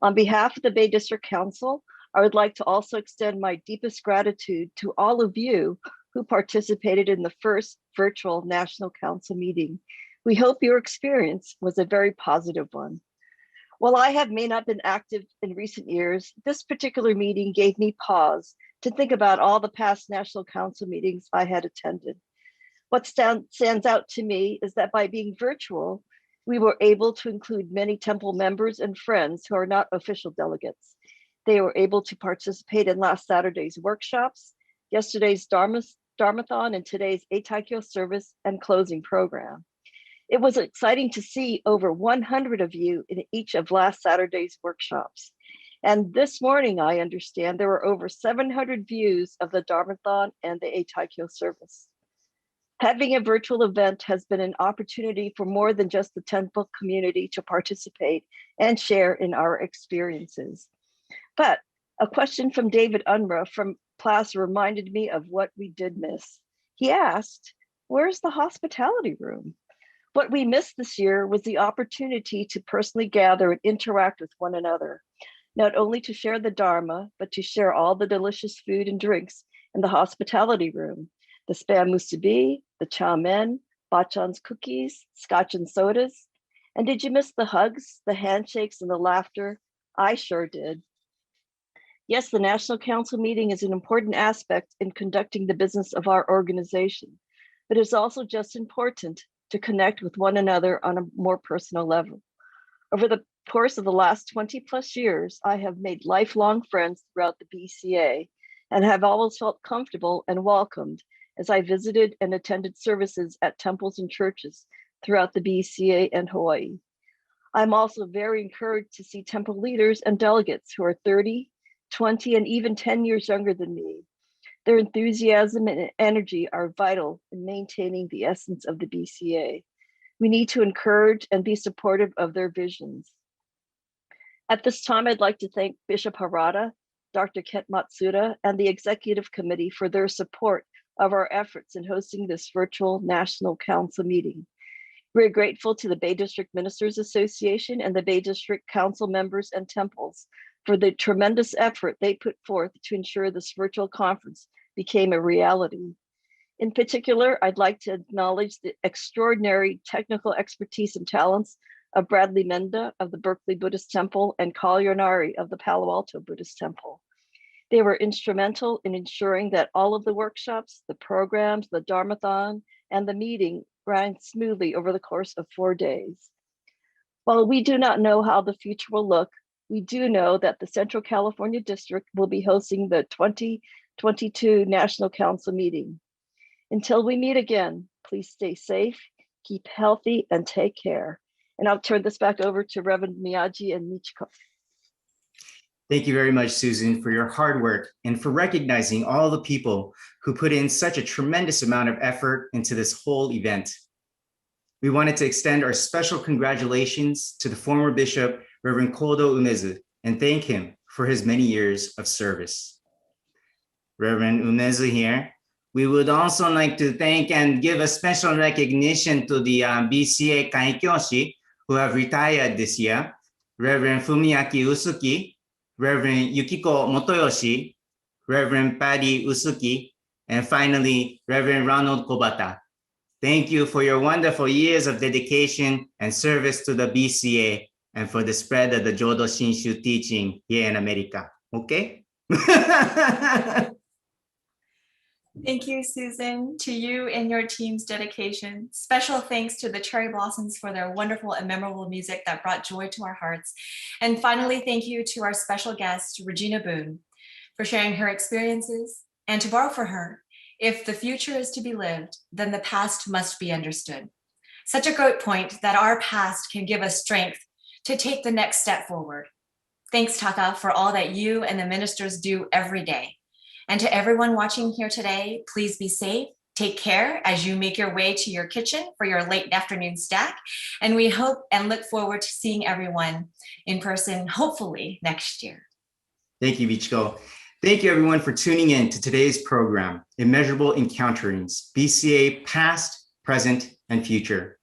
On behalf of the Bay District Council, I would like to also extend my deepest gratitude to all of you who participated in the first virtual National Council meeting. We hope your experience was a very positive one. While I may not been active in recent years, this particular meeting gave me pause to think about all the past National Council meetings I had attended. What stands out to me is that by being virtual, we were able to include many temple members and friends who are not official delegates. They were able to participate in last Saturday's workshops, yesterday's Dharmathon, and today's Eitaikyo service and closing program. It was exciting to see over 100 of you in each of last Saturday's workshops. And this morning, I understand there were over 700 views of the Dharmathon and the Eitaikyo service. Having a virtual event has been an opportunity for more than just the temple community to participate and share in our experiences. But a question from David Unruh from class reminded me of what we did miss. He asked, where's the hospitality room? What we missed this year was the opportunity to personally gather and interact with one another, not only to share the Dharma, but to share all the delicious food and drinks in the hospitality room, the spam musubi, the chow mein, bachan's cookies, scotch and sodas. And did you miss the hugs, the handshakes, and the laughter? I sure did. Yes, the National Council meeting is an important aspect in conducting the business of our organization, but it's also just important to connect with one another on a more personal level. Over the course of the last 20 plus years, I have made lifelong friends throughout the BCA and have always felt comfortable and welcomed as I visited and attended services at temples and churches throughout the BCA and Hawaii. I'm also very encouraged to see temple leaders and delegates who are 30, 20, and even 10 years younger than me. Their enthusiasm and energy are vital in maintaining the essence of the BCA. We need to encourage and be supportive of their visions. At this time, I'd like to thank Bishop Harada, Dr. Kent Matsuda, and the Executive Committee for their support of our efforts in hosting this virtual National Council meeting. We're grateful to the Bay District Ministers Association and the Bay District Council members and temples for the tremendous effort they put forth to ensure this virtual conference became a reality. In particular, I'd like to acknowledge the extraordinary technical expertise and talents of Bradley Menda of the Berkeley Buddhist Temple and Carl Yanari of the Palo Alto Buddhist Temple. They were instrumental in ensuring that all of the workshops, the programs, the Dharmathon, and the meeting ran smoothly over the course of 4 days. While we do not know how the future will look, we do know that the Central California District will be hosting the 2022 National Council meeting. Until we meet again, please stay safe, keep healthy, and take care. And I'll turn this back over to Reverend Miyagi and Michiko. Thank you very much, Susan, for your hard work and for recognizing all the people who put in such a tremendous amount of effort into this whole event. We wanted to extend our special congratulations to the former Bishop, Reverend Kodo Umezu, and thank him for his many years of service. Reverend Umezu here We would also like to thank and give a special recognition to the BCA Kaikyoshi who have retired this year, Reverend Fumiaki Usuki, Reverend Yukiko Motoyoshi, Reverend Paddy Usuki, and finally, Reverend Ronald Kobata. Thank you for your wonderful years of dedication and service to the BCA and for the spread of the Jodo Shinshu teaching here in America. Okay? Thank you, Susan, to you and your team's dedication. Special thanks to the Cherry Blossoms for their wonderful and memorable music that brought joy to our hearts. And finally, thank you to our special guest, Regina Boone, for sharing her experiences. And to borrow for her, if the future is to be lived, then the past must be understood. Such a great point that our past can give us strength to take the next step forward. Thanks, Taka, for all that you and the ministers do every day. And to everyone watching here today, please be safe. Take care as you make your way to your kitchen for your late afternoon snack. And we hope and look forward to seeing everyone in person, hopefully next year. Thank you, Michiko. Thank you, everyone, for tuning in to today's program, Immeasurable Encounterings, BCA Past, Present, and Future.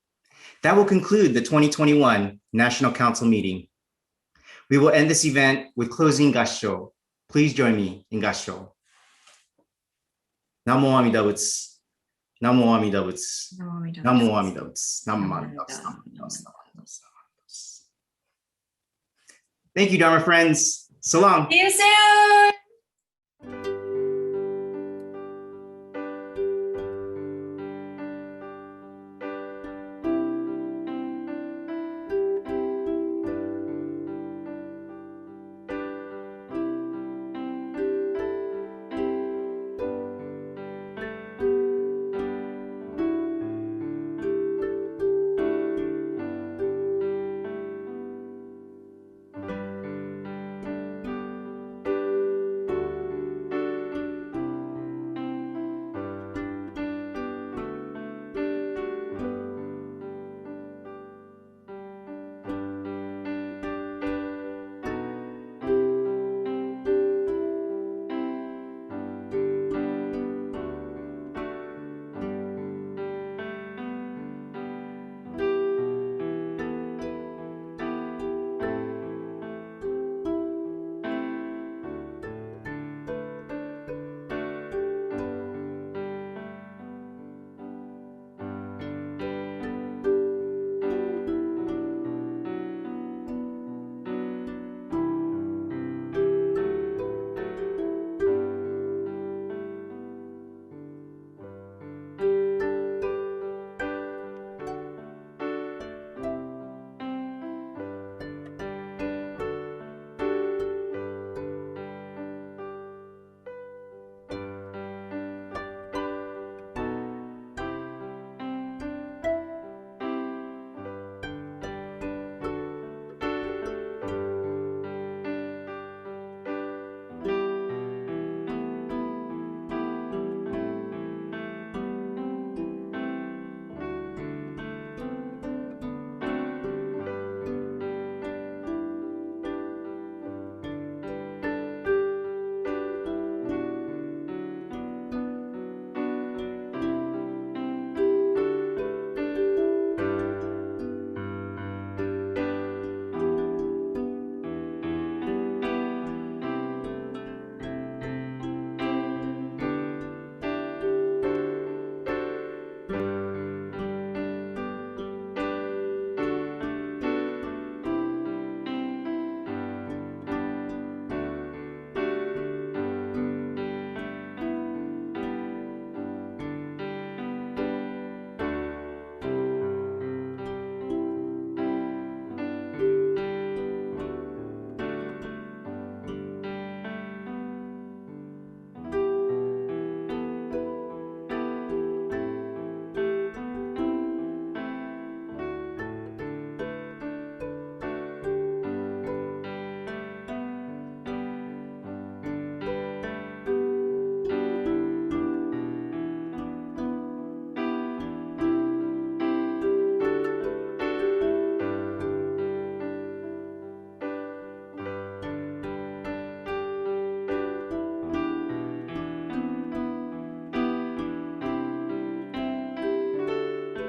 That will conclude the 2021 National Council meeting. We will end this event with closing gassho. Please join me in gassho. Namo Amida Butsu. Namo Amida Butsu. Namo Amida Butsu. Namo Amida Butsu. Thank you, Dharma friends. So long. See you soon.